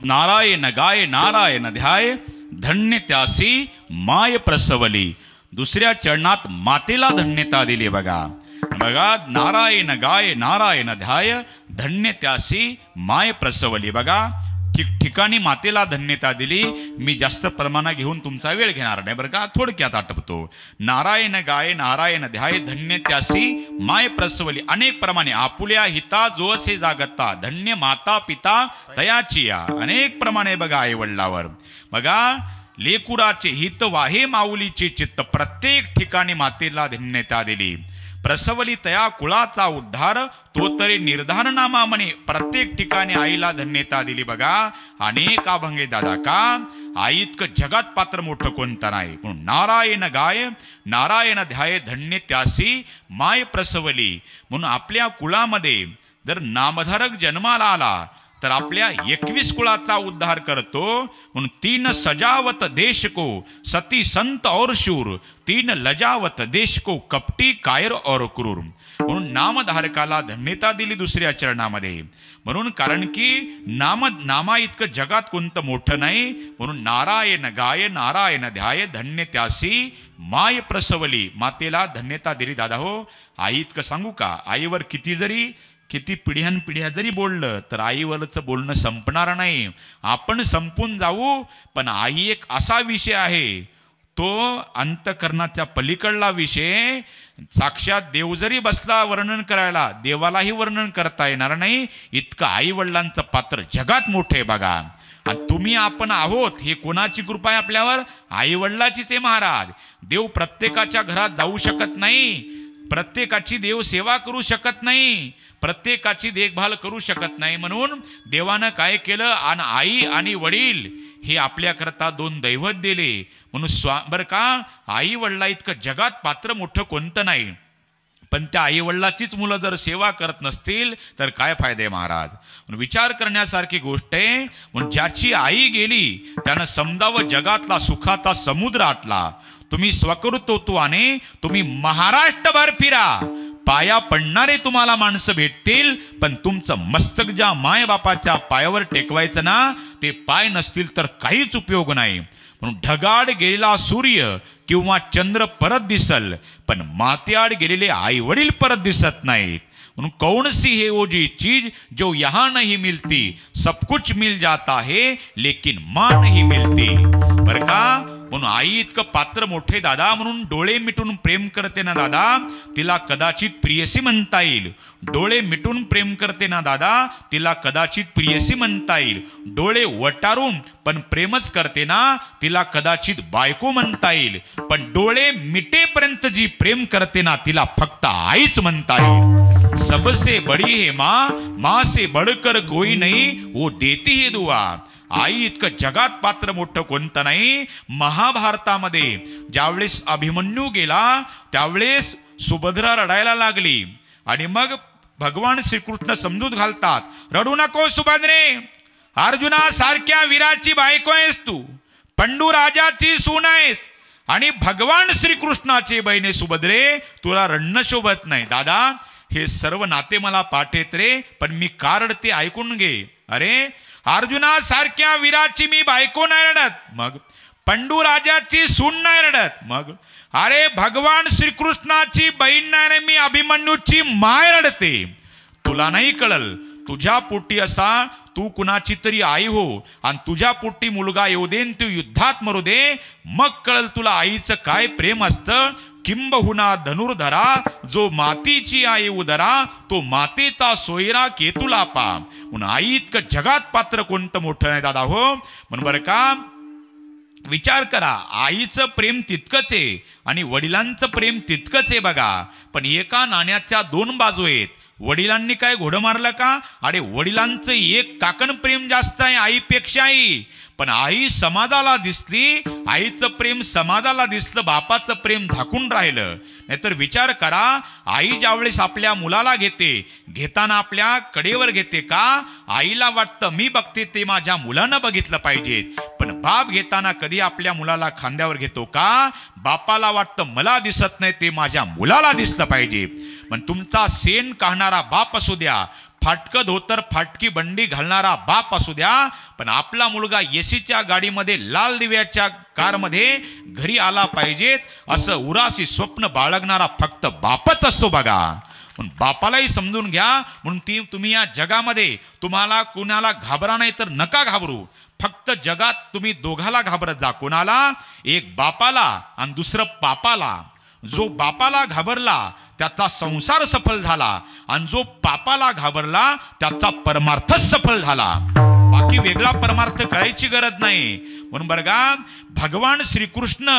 नारायण गाय नारायण ध्याय. धन्य त्यासी माय प्रसवली. दुसऱ्या चरणात मातेला धन्यता दिली. बघा बघा नारायण गाय नारायण ध्याय. धन्य त्यासी माय प्रसवली. बघा ठिकठिकाणी मातेला धन्यता दिली. मी जास्त प्रमाणात घेऊन तुमचा वेळ घेणार नाही बरं का, थोडक्यात आटपतो. नारायण गाय नारायण ध्याय. धन्य त्यासी माय प्रसवली. अनेक प्रमाणे आपुल्या हिता जो असे जागता. धन्य माता पिता तयाची या. अनेक प्रमाणे बघा आई वडिलावर. बघा लेकुराचे हित वाहे माऊलीचे चित्त. प्रत्येक ठिकाणी मातेला धन्यता दिली. प्रसवली तया कुळाचा उद्धार, तो तरी निर्धार नामा म्हणे. प्रत्येक ठिकाणी आईला धन्यता दिली बघा. अनेक अभंगे दादा का आई इतकं जगात पात्र मोठं कोणतं नाही. म्हणून नारायण गाय नारायण ध्याय धन्य त्यासी माय प्रसवली. म्हणून आपल्या कुळामध्ये जर नामधारक जन्माला आला तर आपल्या 21 कुळाचा उद्धार करतो. म्हणून 3 सजावत देश को सती संत और शूर, 3 लजावत देश को कपटी कायर और क्रूर. म्हणून नामधारकाला धन्यता दिली दुसऱ्या चरणामध्ये. म्हणून कारण की नामा इतकं जगात कोणतं मोठं नाही. म्हणून नारायण गाय नारायण ध्याय धन्य त्यासी माय प्रसवली. मातेला धन्यता दिली दादा हो. आई इतकं सांगू का, आईवर किती पिढ्यानपिढ्या जरी बोललं तर आईवरचं बोलणं संपणार नाही. आपण संपून जाऊ, पण आई एक असा विषय आहे, तो अंतकरणाच्या पलीकडला विषय. साक्षात देव जरी बसला वर्णन करायला, देवालाही वर्णन करता येणार नाही इतकं आई वडिलांचं पात्र जगात मोठे बघा. आणि तुम्ही आपण आहोत हे कोणाची कृपा आहे आपल्यावर? आई वडिलाचीच आहे महाराज. देव प्रत्येकाच्या घरात जाऊ शकत नाही, प्रत्येकाची देव सेवा करू शकत नाही, प्रत्येकाची देखभाल करू शकत नाही. म्हणून देवानं काय केलं, आणि आई आणि वडील हे आपल्याकरता 2 दैवत दिले. म्हणून बरं का, आई वडिला इतकं जगात पात्र मोठं कोणतं नाही. पण त्या आई वडिलाचीच मुलं जर सेवा करत नसतील तर काय फायदे महाराज. म्हणून विचार करण्यासारखी गोष्ट आहे. म्हणून ज्याची आई गेली त्यानं समजावं जगातला सुखाचा समुद्र आटला. तुम्ही स्वकर्तृत्वाने तुम्ही महाराष्ट्रभर फिरा, पाया पडणारे तुम्हाला माणसं भेटतील, पण तुमचं मस्तक ज्या मायबापाच्या पायावर टेकवायचं ना, ते पाय नसतील तर काहीच उपयोग नाही. म्हणून ढगाड गेलेला सूर्य किंवा चंद्र परत दिसल, पण मातेआड गेलेले आई वडील परत दिसत नाहीत. म्हणून कौन सी है वो जी चीज जो यहाँ नहीं मिलती, सब कुछ मिल जाता है लेकिन माँ नहीं मिलती. बरं का, म्हणून आई इतकं पात्र मोठे दादा. म्हणून डोळे मिटून प्रेम करते ना दादा, तिला कदाचित प्रियसी म्हणता येईल. डोळे मिटून प्रेम करते ना दादा, तिला कदाचित प्रियसी म्हणता येईल. डोळे वटारून पण प्रेमच करते ना, तिला कदाचित बायको म्हणता येईल. पण डोळे मिटेपर्यंत जी प्रेम करते ना, तिला फक्त आईच म्हणता येईल. सबसे बड़ी है माँ से बढ़कर कोई नहीं, वो देती है दुआ. आई इतकं जगात पात्र मोठं कोणतं नाही. महाभारतामध्ये ज्यावेळेस अभिमन्यू गेला त्यावेळेस सुभद्रा रडायला लागली, आणि मग भगवान श्रीकृष्ण समजूत घालतात, रडू नको सुभद्रे, अर्जुना सारख्या वीराची बायको आहेस तू, पंडू राजाची सून आहेस, आणि भगवान श्रीकृष्णाची बहिणी सुभद्रे, तुला रडणं शोभत नाही. दादा हे सर्व नाते मला पाठ येत रे, पण मी का रडते ऐकून घे. अरे अर्जुना सारख्या वीराची मी बायको नाही रडत, मग पंडू राजाची सून नाही रडत, मग अरे भगवान श्रीकृष्णाची बहीण नाही, मी अभिमन्यूची माय रडते. तुला नाही कळल, तुझ्या पोटी असा तू कुणाची तरी आई हो, आणि तुझ्या पोटी मुलगा येऊ दे, तू युद्धात मरू दे, मग कळल तुला आईचं काय प्रेम असतं. किंबहुना धनुर्धरा जो मातीची आई उदरा, तो मातेचा सोयरा केतुला पा. म्हणून आई इतकं जगात पात्र कोणतं मोठं नाही दादा हो. म्हणून बरं का, विचार करा, आईचं प्रेम तितकंच आहे आणि वडिलांचं प्रेम तितकंच आहे बघा. पण एका नाण्याच्या 2 बाजू आहेत. वडिलांनी काय घोडं मारलं का? अरे वडिलांचं एक काकण प्रेम जास्त आहे आईपेक्षाही. पण आई समाजाला दिसली, आईचं प्रेम समाजाला दिसलं, बापाचं प्रेम झाकून राहिलं. नाहीतर विचार करा, आई ज्यावेळेस आपल्या मुलाला घेताना आपल्या कडेवर घेते का? आईला वाटतं मी बघते ते माझ्या मुलानं बघितलं पाहिजे. पण बाप घेताना कधी आपल्या मुलाला खांद्यावर घेतो का? बापाला वाटतं मला दिसत नाही ते माझ्या मुलाला दिसलं पाहिजे. पण तुमचा सेन काढणारा बाप असू द्या, फाटकं धोतर फाटकी बंडी घालणारा बाप असू द्या, पण आपला मुलगा एसीच्या गाडीमध्ये लाल दिव्याच्या कारमध्ये घरी आला पाहिजेत असं उरासी स्वप्न बाळगणारा फक्त बापच असतो बघा. म्हणून बापालाही समजून घ्या. म्हणून तुम्ही या जगामध्ये तुम्हाला कुणाला घाबरा नाही तर नका घाबरू. फक्त जगात तुम्ही दोघाला घाबरत जा. कोणाला? एक बापाला आणि दुसरं पापाला. जो बापाला घाबरला त्याचा संसार सफल झाला, आणि जो पापाला घाबरला त्याचा परमार्थच सफल झाला. बाकी वेगळा परमार्थ करायची गरज नाही. म्हणून बरं का, भगवान श्रीकृष्ण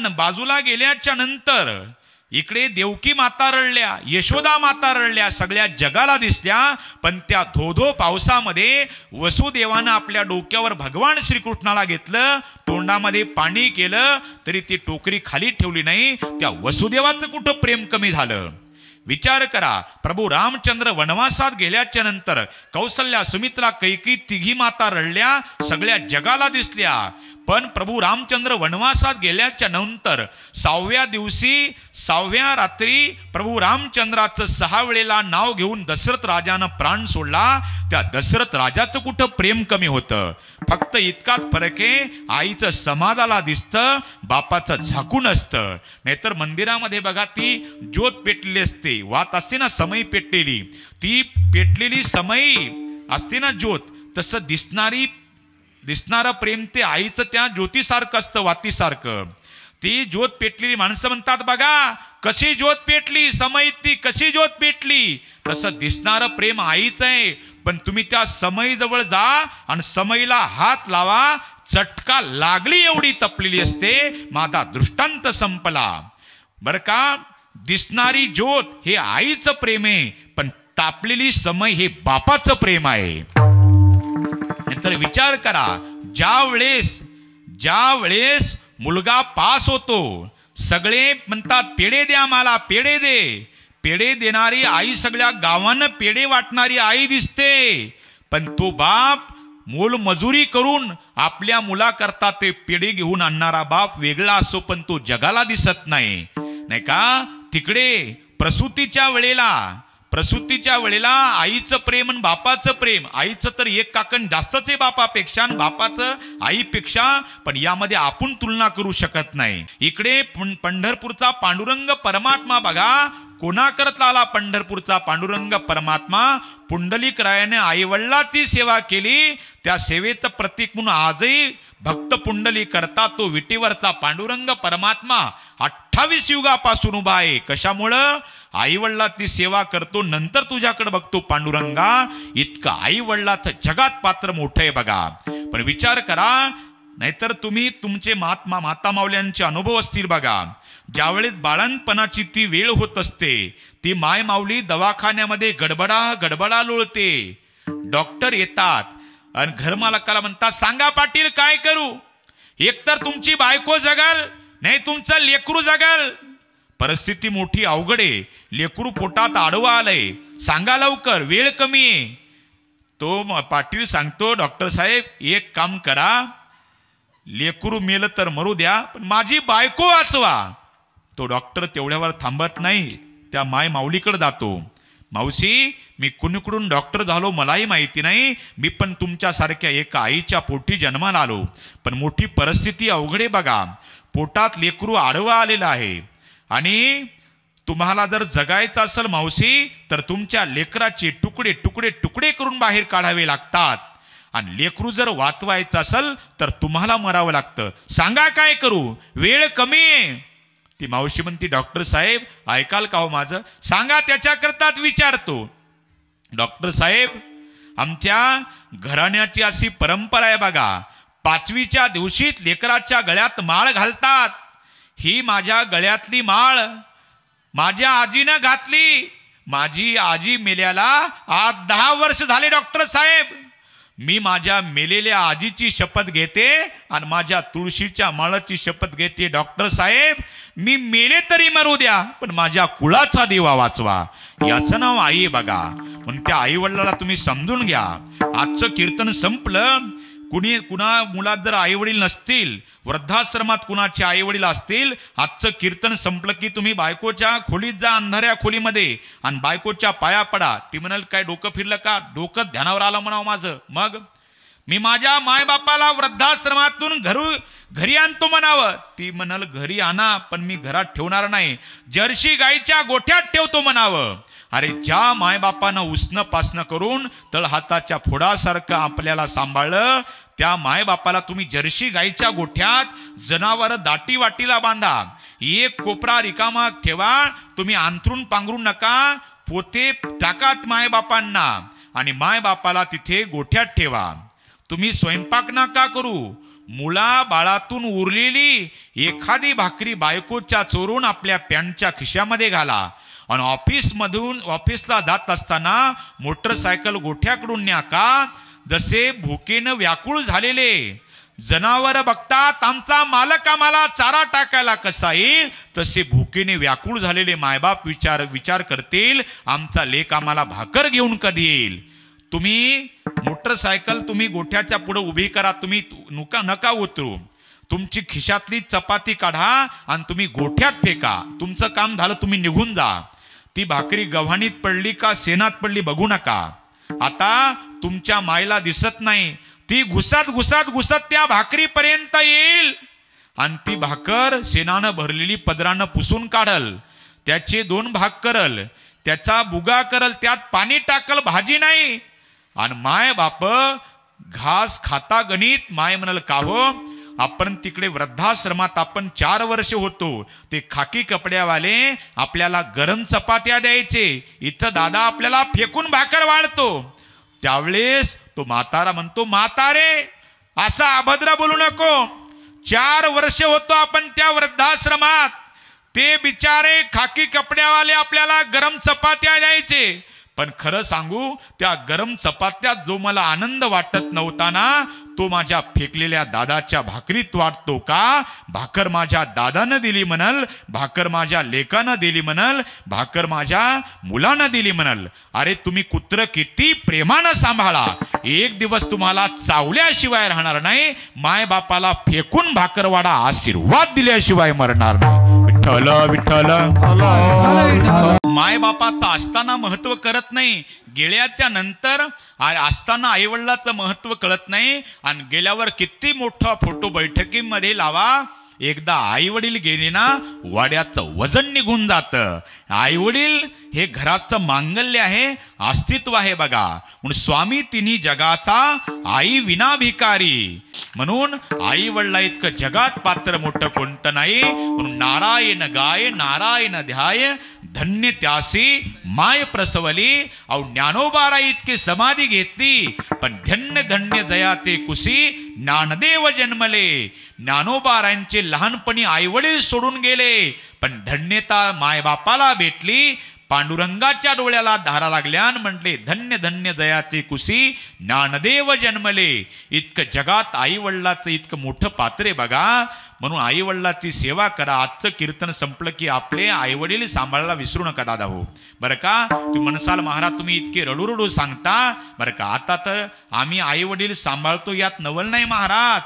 बाजूला गेल्याच्या नंतर इकडे देवकी माता रडल्या, यशोदा माता रडल्या, सगळ्या जगाला दिसल्या. पण त्या धोधो पावसामध्ये वसुदेवानं आपल्या डोक्यावर भगवान श्रीकृष्णाला घेतलं, तोंडामध्ये पाणी केलं, तरी ती टोकरी खाली ठेवली नाही. त्या वसुदेवाचं कुठं प्रेम कमी झालं? विचार करा. प्रभू रामचंद्र वनवासात गेल्याच्या नंतर कौसल्या, सुमित्रा, कैकेयी तिघी माता रडल्या, सगळ्या जगाला दिसल्या. पण प्रभू रामचंद्र वनवासात गेल्याच्या नंतर 6व्या दिवशी 6व्या रात्री प्रभू रामचंद्राचं 6 वेळेला नाव घेऊन दशरथ राजानं प्राण सोडला. त्या दशरथ राजाचं कुठं प्रेम कमी होतं? फक्त इतकाच फरक आहे, आईचं समाजाला दिसतं, बापाचं झाकून असतं. नाहीतर मंदिरामध्ये बघा ती ज्योत पेटलेली असते, वात असते ना समई पेटलेली, ती पेटलेली समई असते ना ज्योत, तसं दिसणारं प्रेम ते आईचं त्या ज्योतीसारखं असतं, वातीसारखं. ती ज्योत पेटलेली माणसं म्हणतात, बघा कशी ज्योत पेटली समईत, ती कशी ज्योत पेटली. तसं दिसणारं प्रेम आईचं आहे. पण तुम्ही त्या समईजवळ जा आणि समईला हात लावा, चटका लागली एवढी तपलेली असते. माझा दृष्टांत संपला. बर का? दिसणारी ज्योत हे आईचं प्रेम आहे, पण तापलेली समई हे बापाचं प्रेम आहे. तर विचार करा, ज्या वेळेस मुलगा पास होतो, सगळे म्हणतात पेढे द्या मला, पेढे दे. पेढे देणारी आई सगळ्या गावानं पेढे वाटणारी आई दिसते. पण तो बाप मोलमजुरी करून आपल्या मुलाकरता ते पेढे घेऊन आणणारा बाप वेगळा असो, पण तो जगाला दिसत नाही, नाही का? तिकडे प्रसूतीच्या वेळेला आईचं प्रेम आणि बापाचं प्रेम, आईचं तर 1 काकण जास्तच आहे बापापेक्षा आणि बापाचं आईपेक्षा, पण यामध्ये आपण तुलना करू शकत नाही. इकडे पंढरपूरचा पांडुरंग परमात्मा बघा, कोणाकरता आला पंढरपूरचा पांडुरंग परमात्मा? पुंडलिकरायाने आईवडिलाची सेवा केली, त्या सेवेचं प्रतीक म्हणून आजही भक्त पुंडली करता तो विटीवरचा पांडुरंग परमात्मा 28 युगापासून उभा आहे. कशामुळं? आईवडिलाची सेवा करतो, नंतर तुझ्याकडे बघतो पांडुरंगा. इतकं आईवडिलाचं जगात पात्र मोठं आहे बघा. पण विचार करा, नाहीतर तुम्ही तुमचे माता माऊल्यांचे अनुभव असतील बघा. ज्यावेळेस बाळणपणाची ती वेळ होत असते, ती माय माऊली दवाखान्यामध्ये गडबडा लोळते. डॉक्टर येतात आणि घरमालकाला म्हणतात, सांगा पाटील काय करू? एकतर तुमची बायको जगाल, नाही तुमचं लेकरू जगाल. परिस्थिती मोठी अवघड आहे, लेकरू पोटात आडवा आलंय, सांगा लवकर, वेळ कमी आहे. तो पाटील सांगतो, डॉक्टर साहेब एक काम करा, लेकरू मेलं तर मरू द्या, पण माझी बायको वाचवा. तो डॉक्टर तेवढ्यावर थांबत नाही, त्या माय माऊलीकडे जातो. मावशी, मी कुणीकडून डॉक्टर झालो मलाही माहिती नाही, मी पण तुमच्यासारख्या एका आईच्या पोटी जन्माला आलो, पण मोठी परिस्थिती अवघड आहे बघा. पोटात लेकरू आडवा आलेलं आहे आणि तुम्हाला जर जगायचं असेल मावशी, तर तुमच्या लेकराचे तुकडे तुकडे तुकडे करून बाहेर काढावे लागतात. आणि लेकरू जर वाचवायचं असेल तर तुम्हाला मरावं लागतं. सांगा काय करू? वेळ कमी आहे. ती मावशी म्हणती, डॉक्टर साहेब ऐकाल का हो माझं? सांगा, त्याच्याकरताच विचारतो. डॉक्टर साहेब, आमच्या घराण्याची अशी परंपरा आहे बघा, 5वीच्या दिवशीच लेकराच्या गळ्यात माळ घालतात. ही माझ्या गळ्यातली माळ माझ्या आजीनं घातली. माझी आजी मेल्याला आज 10 वर्ष झाले डॉक्टर साहेब. मी माझ्या मेलेल्या आजीची शपथ घेते आणि माझ्या तुळशीच्या माळाची शपथ घेते. डॉक्टर साहेब, मी मेले तरी मरू द्या, पण माझ्या कुळाचा दिवा वाचवा. याचं नाव आई बघा. म्हणून त्या आई वडिलाला तुम्ही समजून घ्या. आजचं कीर्तन संपलं. कुणा मुलात जर आई वडील नसतील, वृद्धाश्रमात कुणाचे आई वडील असतील, आजचं कीर्तन संपलं की तुम्ही बायकोच्या खोलीत जा, अंधाऱ्या खोलीमध्ये, आणि बायकोच्या पाया पडा. ती म्हणाल, काय डोकं फिरलं का? डोकं ध्यानावर आलं म्हणावं माझं. मग मी माझ्या मायबापाला वृद्धाश्रमातून घरी आणतो म्हणावं. ती म्हणाल, घरी आणा, पण मी घरात ठेवणार नाही, जर्सी गाईच्या गोठ्यात ठेवतो म्हणावं. अरे, ज्या मायबापानं उसनं पासनं करून तळहाताच्या फोडासारखं आपल्याला सांभाळलं, त्या मायबापाला तुम्ही जर्सी गाईच्या गोठ्यात जनावर दाटी वाटीला बांधा, एक कोपरा रिकामा ठेवा, तुम्ही अंथरून पांघरून नका, पोते टाकात मायबापांना आणि मायबापाला तिथे गोठ्यात ठेवा. तुम्ही स्वयंपाक नका करू, मुला बाळातून उरलेली एखादी भाकरी बायकोच्या चोरून आपल्या पॅन्टच्या खिशामध्ये घाला आणि ऑफिसला जात असताना मोटरसायकल गोठ्याकडून न्या का. जसे भुकेनं व्याकुळ झालेले जनावर बघतात आमचा मालक आम्हाला चारा टाकायला कसा येईल, तसे भुकेने व्याकुळ झालेले मायबाप विचार करतील आमचा लेक आम्हाला भाकर घेऊन कधी येईल. तुम्ही मोटरसायकल तुम्ही गोठ्याच्या पुढे उभी करा, तुम्ही नका उतरू, तुमची खिशातली चपाती काढा आणि तुम्ही गोठ्यात फेका. तुमचं काम झालं, तुम्ही निघून जा. ती भाकरी गव्हाणीत पडली का शेणात पडली बघू नका. आता तुमच्या मायला दिसत नाही, ती घुसत त्या भाकरीपर्यंत येईल आणि ती भाकर शेणानं भरलेली पदरानं पुसून काढल, त्याचे 2 भाग करल, त्याचा बुगा करल, त्यात पाणी टाकल, भाजी नाही. आणि माय बाप घास खाता गणित. माय म्हणाल का हो, आपण तिकडे वृद्धाश्रमात आपण 4 वर्ष होतो, ते खाकी कपड्यावाले आपल्याला गरम चपात्या द्यायचे, इथं दादा आपल्याला फेकून भाकर वाढतो. त्यावेळेस तो म्हातारा म्हणतो, म्हातारे असा अभद्र बोलू नको. 4 वर्ष होतो आपण त्या वृद्धाश्रमात, ते बिचारे खाकी कपड्यावाले आपल्याला गरम चपात्या द्यायचे. पण खरं सांगू, त्या गरम चपात्यात जो मला आनंद वाटत नव्हता ना, तो माझ्या फेकलेल्या दादाच्या भाकरीत वाटतो का. भाकर माझ्या दादानं दिली म्हणल, भाकर माझ्या लेकानं दिली म्हणल, भाकर माझ्या मुलानं दिली म्हणल. अरे तुम्ही कुत्र किती प्रेमानं सांभाळा, एक दिवस तुम्हाला चावल्याशिवाय राहणार नाही. माय बापाला फेकून भाकरवाडा आशीर्वाद दिल्याशिवाय मरणार नाही. विठ्ठल विठ्ठल. माय बापाचं असताना महत्व करत नाही, गेल्याच्या नंतर असताना आईवडिलाचं महत्व कळत नाही. आणि गेल्यावर किती मोठा फोटो बैठकीमध्ये लावा, एकदा आई वडील गेले ना वाड्याचं वजन निघून जातं. आई वडील हे घराचं मांगल्य आहे, अस्तित्व आहे बघा. म्हणून स्वामी तिन्ही जगाचा आई विना भिकारी. म्हणून आई वडिला इतकं जगात पात्र मोठं कोणतं नाही. म्हणून नारायण गाय नारायण ध्याय, धन्य त्यासी माय प्रसवली. अहो ज्ञानोबारा इतकी समाधी घेतली, पण धन्य धन्य दयाते कुशी ज्ञानदेव जन्मले. ज्ञानोबारांचे लहानपणी आईवडील सोडून गेले, पण धन्यता मायबापाला भेटली. पांडुरंगाच्या डोळ्याला धारा लागल्यान म्हटले, धन्य धन्य दयाते कुशी ज्ञानदेव जन्मले. इतकं जगात आई वडिलाचं इतकं मोठं पात्र बघा. म्हणून आई वडिलाची सेवा करा. आजचं कीर्तन संपलं की आपले आई वडील सांभाळायला विसरू नका दादा हो, बरं का. तुम्ही म्हणसाल महाराज तुम्ही इतके रडू सांगता, बरं का. आता तर आम्ही आई वडील सांभाळतो यात नवल नाही महाराज.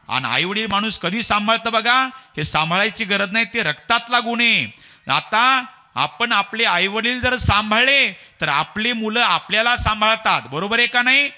आणि आई वडील माणूस कधी सांभाळतं बघा, हे सांभाळायची गरज नाही, ते रक्तातला गुण आहे. आता आपण आपले आई वडील जर सांभाळले तर आपली मुलं आपल्याला सांभाळतात, बरोबर आहे का नाही.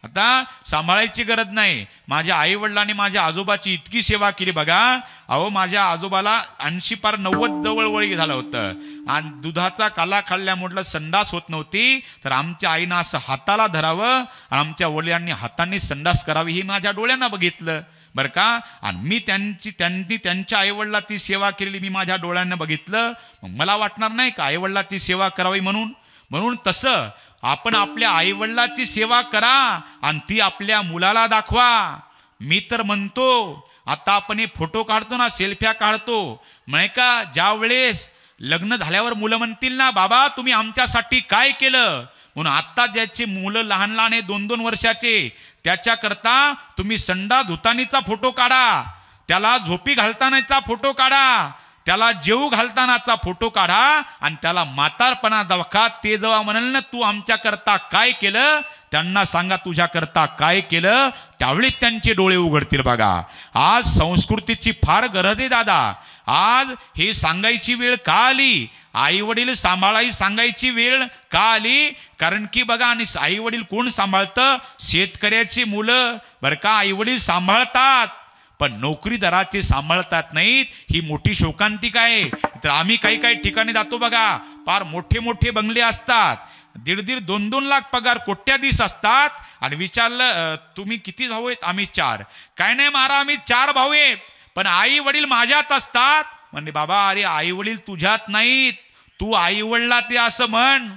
आता सांभाळायची गरज नाही. माझ्या आई वडिलांनी माझ्या आजोबाची इतकी सेवा केली बघा. अहो माझ्या आजोबाला 80 पार 90 जवळ वळी झालं होतं, आणि दुधाचा काला खाल्ल्यामुळे संडास होत नव्हती, तर आमच्या आईनं असं हाताला धरावं आणि आमच्या वडिलांनी हातांनी संडास करावी, ही माझ्या डोळ्यांना बघितलं, बरं का. आणि मी त्यांनी त्यांच्या आईवडिलाची सेवा केलेली मी माझ्या डोळ्यांना बघितलं. मग मला वाटणार नाही का आईवडिलाची सेवा करावी म्हणून तसं आपण आपल्या आईवडिलाची सेवा करा आणि ती आपल्या मुलाला दाखवा. मी तर म्हणतो, आता आपण हे फोटो काढतो ना, सेल्फ्या काढतो, नाही का, ज्या वेळेस लग्न झाल्यावर मुलं म्हणतील ना, बाबा तुम्ही आमच्यासाठी काय केलं, म्हणून आत्ता ज्याची मुलं लहान लहान आहे 2-2 वर्षाचे, त्याच्याकरता तुम्ही संडा धुतानीचा फोटो काढा, त्याला झोपी घालतानाचा फोटो काढा, त्याला जेऊ घालतानाचा फोटो काढा, आणि त्याला म्हातारपणा दाखवा. ते जेव्हा म्हणाल ना तू आमच्याकरता काय केलं, त्यांना सांगा तुझ्याकरता काय केलं, त्यावेळी त्यांचे डोळे उघडतील बघा. आज संस्कृतीची फार गरज आहे दादा. आज हे सांगायची वेळ का आली, आई वडील सांगायची वेळ का आली, कारण की बघा, आणि आई वडील कोण सांभाळतं, शेतकऱ्याची मुलं बरं का आई वडील सांभाळतात, पण नोकरीदाराचे सांभाळतात नाहीत. ही मोठी शोकांतिका आहे. तर आम्ही काही ठिकाणी जातो बघा, फार मोठे मोठे बंगले असतात, 1.5 2-2 लाख पगार, कोट्याधीश असतात, आणि विचारलं तुम्ही किती भाऊ आहेत, आम्ही 4. काय नाही महाराज आम्ही 4 भाऊ आहेत, पण आई वडील माझ्यात असतात. म्हणजे बाबा अरे आई वडील तुझ्यात नाहीत, तू आई वडिला ते असं म्हण.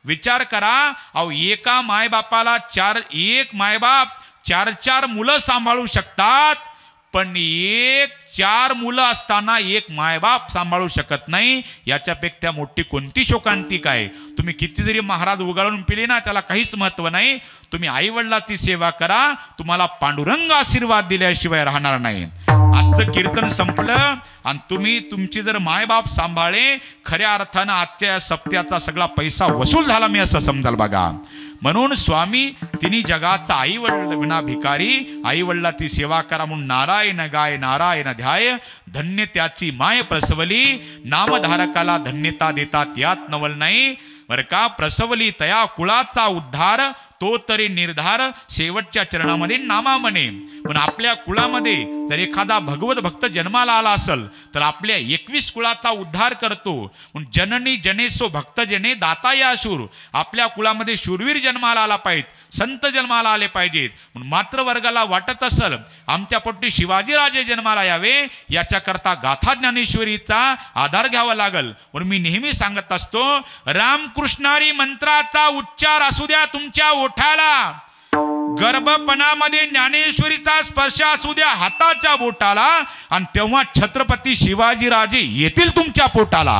विचार करा, अहो एका मायबापाला एक मायबाप 4-4 मुलं सांभाळू शकतात, पण एक 4 मुलं असताना एक मायबाप सांभाळू शकत नाही, याच्यापेक्षा मोठी कोणती शोकांतिका आहे? तुम्ही किती जरी महाराज उगाळून पिले ना, त्याला काहीच महत्व नाही. तुम्ही आईवडिलाची सेवा करा, तुम्हाला पांडुरंग आशीर्वाद दिल्याशिवाय राहणार नाही. आजचं कीर्तन संपलं आणि तुम्ही तुमची जर मायबाप सांभाळे, खऱ्या अर्थानं आजच्या या सप्त्याचा सगळा पैसा वसूल झाला, मी असं समजाल बघा. म्हणून स्वामी तिने जगाचा आईवडील विना भिकारी, आईवडिलाची सेवा करा म्हणून नारायण गाय नारायण ध्याय, धन्य त्याची माय प्रसवली, नामधारकाला धन्यता देतात यात नवल नाही. बरं का, प्रसवली तया कुळाचा उद्धार, तो तरी निर्धार शेवटच्या चरणामध्ये नामा म्हणे. पण आपल्या कुळामध्ये जर एखादा भगवत भक्त जन्माला आला असेल तर आपल्या 21 कुळाचा उद्धार करतो. जननी जनेसो भक्त जने दाता या शूर, आपल्या कुळामध्ये शूरवीर जन्माला आला पाहिजे, संत जन्माला आले पाहिजेत. मात्र वर्गाला वाटत असेल आमच्या पोटी शिवाजीराजे जन्माला यावे, याच्याकरता गाथा ज्ञानेश्वरीचा आधार घ्यावा लागल. म्हणून मी नेहमी सांगत असतो, रामकृष्णारी मंत्राचा उच्चार असू द्या तुमच्या ओठाला, गर्भपणामध्ये ज्ञानेश्वरीचा स्पर्श असू द्या हाताच्या बोटाला, आणि तेव्हा छत्रपती शिवाजीराजे येतील तुमच्या पोटाला.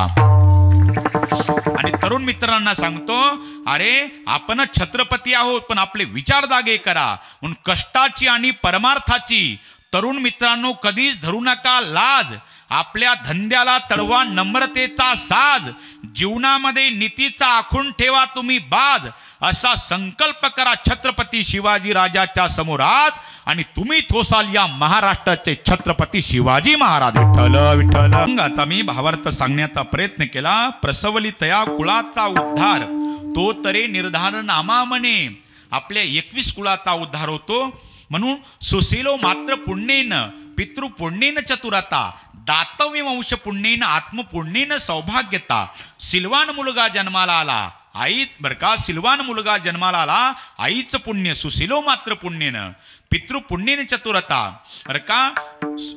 आणि तरुण मित्रांना सांगतो, अरे आपण छत्रपती आहोत, पण आपले विचार जागे करा. म्हणून कष्टाची आणि परमार्थाची तरुण मित्रांनो कधीच धरू नका लाज. आपल्या धंद्याला चढवा नम्रतेचा साज, जीवनामध्ये नीतीचा आखून ठेवा तुम्ही बाज, असा संकल्प करा छत्रपती शिवाजी राजाच्या समोर आज, आणि तुम्ही थोसाल या महाराष्ट्राचे छत्रपती शिवाजी महाराज. विठ्ठल विठ्ठल. आता मी भावार्थ सांगण्याचा प्रयत्न केला. प्रसवली तया कुळाचा उद्धार, तो तरी निर्धार नामा म्हणे. आपल्या 21 कुळाचा उद्धार होतो. म्हणून सुशीलो मात्र पुण्येन, पितृपुण्येन चतुरता, दातव्य वंश पुण्येन, आत्मपुण्येन सौभाग्यता. सिलवान मुलगा जन्माला आला, आई बरं का, सिलवान मुलगा जन्माला आला, आईचं पुण्य, सुशीलो मात्र पुण्येन, पितृपुण्येन चतुरता. बरं का,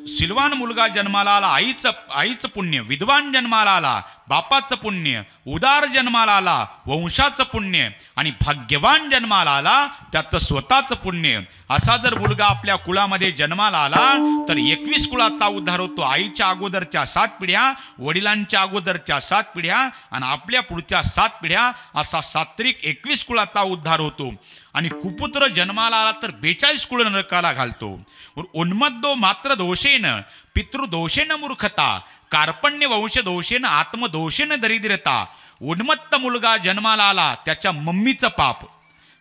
सिलवान मुलगा जन्माला आला, आईचं पुण्य, विद्वान जन्माला आला, बापाचं पुण्य, उदार जन्माला आला, वंशाचं पुण्य, आणि भाग्यवान जन्माला आला त्याचं स्वतःचं पुण्य. असा जर मुलगा आपल्या कुळामध्ये जन्माला आला तर 21 कुळाचा उद्धार होतो. आईच्या अगोदरच्या 7 पिढ्या, वडिलांच्या अगोदरच्या 7 पिढ्या, आणि आपल्या पुढच्या 7 पिढ्या, असा सात्विक 21 कुळाचा उद्धार होतो. आणि कुपुत्र जन्माला आला तर 42 कुळ नरकाला घालतो. उन्मत्तो मात्र दोषेन, पितृदोषेन मूर्खता, कार्पण्य वंश दोषेन, आत्मदोषेन दरिद्रता. उन्मत्त मुलगा जन्माला आला त्याच्या मम्मीचं पाप,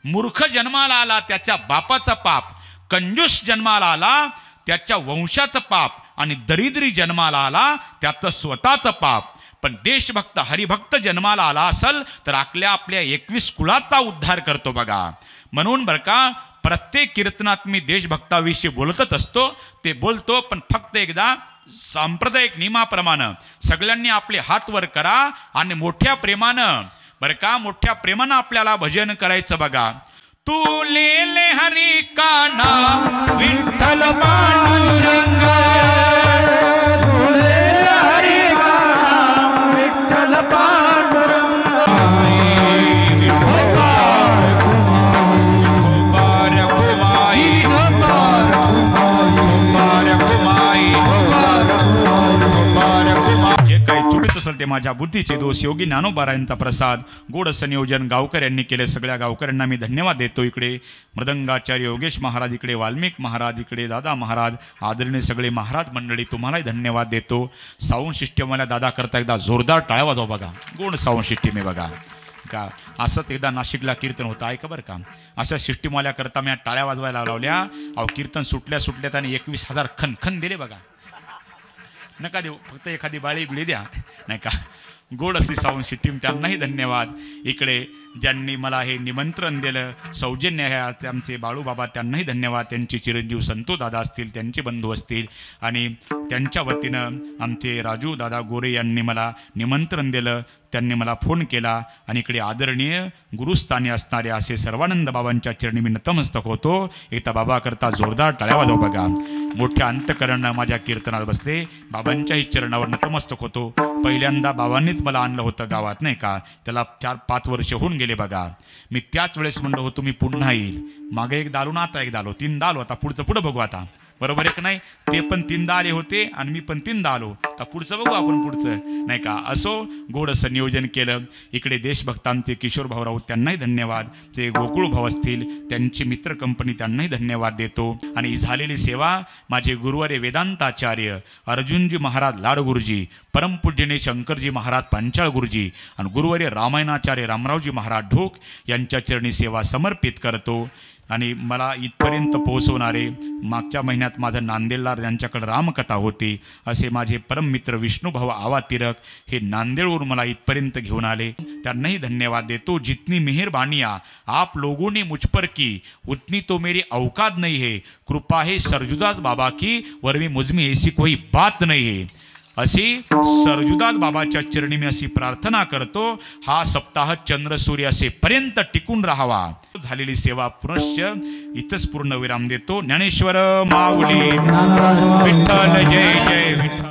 मूर्ख जन्माला आला त्याच्या बापाचं पाप, कंजूस जन्माला आला त्याच्या वंशाचं पाप, आणि दरिद्री जन्माला आला त्याचं स्वतःचं पाप. पण देशभक्त हरिभक्त जन्माला आला असेल तर आपल्या 21 कुळाचा उद्धार करतो बघा. म्हणून बरं का, प्रत्येक कीर्तनात मी देशभक्ताविषयी बोलतच असतो. ते बोलतो, पण फक्त एकदा सांप्रदायिक नियमाप्रमाणे सगळ्यांनी आपले हात वर करा आणि मोठ्या प्रेमानं, बरं का, मोठ्या प्रेमानं आपल्याला भजन करायचं बघा. तू ले हरी का नाम विठ्ठल पांडुरंग, हरी राम विठ्ठल पांडुरंग. जे काही चुकीत असेल ते माझ्या बुद्धीचे दोष, योगी ज्ञानोबारायांचा प्रसाद, गोड संयोजन गावकऱ्यांनी केले. सगळ्या गावकऱ्यांना मी धन्यवाद देतो. इकडे मृदंगाचार्य योगेश महाराज, इकडे वाल्मिक महाराज, इकडे दादा महाराज, आदरणीय सगळे महाराज मंडळी, तुम्हालाही धन्यवाद देतो. साऊंड सिस्टीमवाल्या दादा करता एकदा जोरदार टाळ्या वाजवा बघा. गोड साऊंड सिस्टीम आहे बघा का. असंच एकदा नाशिकला कीर्तन होतं ऐका बरं का. अशा सिस्टीमवाल्या करता मी टाळ्या वाजवायला लावल्या. अहो कीर्तन सुटल्यात आणि 21,000 खनखन दिले बघा. नका देऊ, फक्त एखादी बाळी बिळी द्या नाही का. गोड अशी साऊंड सिस्टीम, त्यांनाही धन्यवाद. इकडे ज्यांनी मला हे निमंत्रण दिलं, सौजन्य आहे आमचे बाळूबाबा, त्यांनाही धन्यवाद. त्यांचे चिरंजीव संतो दादा असतील, त्यांचे बंधू असतील, आणि त्यांच्या वतीनं आमचे राजू दादा गोरे यांनी मला निमंत्रण दिलं. त्यांनी मला फोन केला. आणि इकडे आदरणीय गुरुस्थानी असणारे असे सर्वानंद बाबांच्या चरणी मी नतमस्तक होतो. एकदा बाबाकरता जोरदार टाळ्या वाजव बघा. मोठ्या अंतकरणानं माझ्या कीर्तनात बसले, बाबांच्याही चरणावर नतमस्तक होतो. पहिल्यांदा बाबांनीच मला आणलं होतं गावात नाही का. त्याला 4-5 वर्ष होऊन गेले बघा. मी त्याच वेळेस म्हणलं होतो मी पुन्हा येईल. मागे एकदा आलो ना आता एकदा आलो, तीनदा आलो, आता पुढं बघू आता, बरोबर आहे की नाही? ते पण तीनदा आले होते आणि मी पण तीनदा आलो, आता पुढचं बघू आपण पुढचं, नाही का? असो, गोड असं नियोजन केलं. इकडे देशभक्तांचे किशोर भाऊराव त्यांनाही धन्यवाद, ते गोकुळ भाऊ असतील त्यांची मित्र कंपनी त्यांनाही धन्यवाद देतो. आणि ही झालेली सेवा माझे गुरुवारे वेदांताचार्य अर्जुनजी महाराज लाडगुरुजी, परमपूज्यने शंकरजी महाराज पांचाळ गुरुजी आणि गुरुवारी रामायणाचार्य रामरावजी महाराज ढोक यांच्या चरणी सेवा समर्पित करतो. आणि मला इथपर्यंत पोहोचवणारे, मागच्या महिन्यात माझं नांदेडला ज्यांच्याकडे रामकथा होती असे माझे परममित्र विष्णुभाऊ आवा तिरक हे नांदेडवरून मला इथपर्यंत घेऊन आले, त्यांनाही धन्यवाद देतो. जितनी मेहरबानियाँ आप लोगों ने मुझ पर की उतनी तो मेरी औकात नहीं है, कृपा है सरजुदास बाबा की वर मुझ में ऐसी कोई बात नहीं है. अशी सरजुदास बाबाच्या चरणी मी अशी प्रार्थना करतो, हा सप्ताह चंद्र सूर्य असेपर्यंत टिकून राहावा. झालेली सेवा पुनश्च इथंच पूर्ण विराम देतो. ज्ञानेश्वर माऊली विठ्ठल, जय जय विठ्ठल.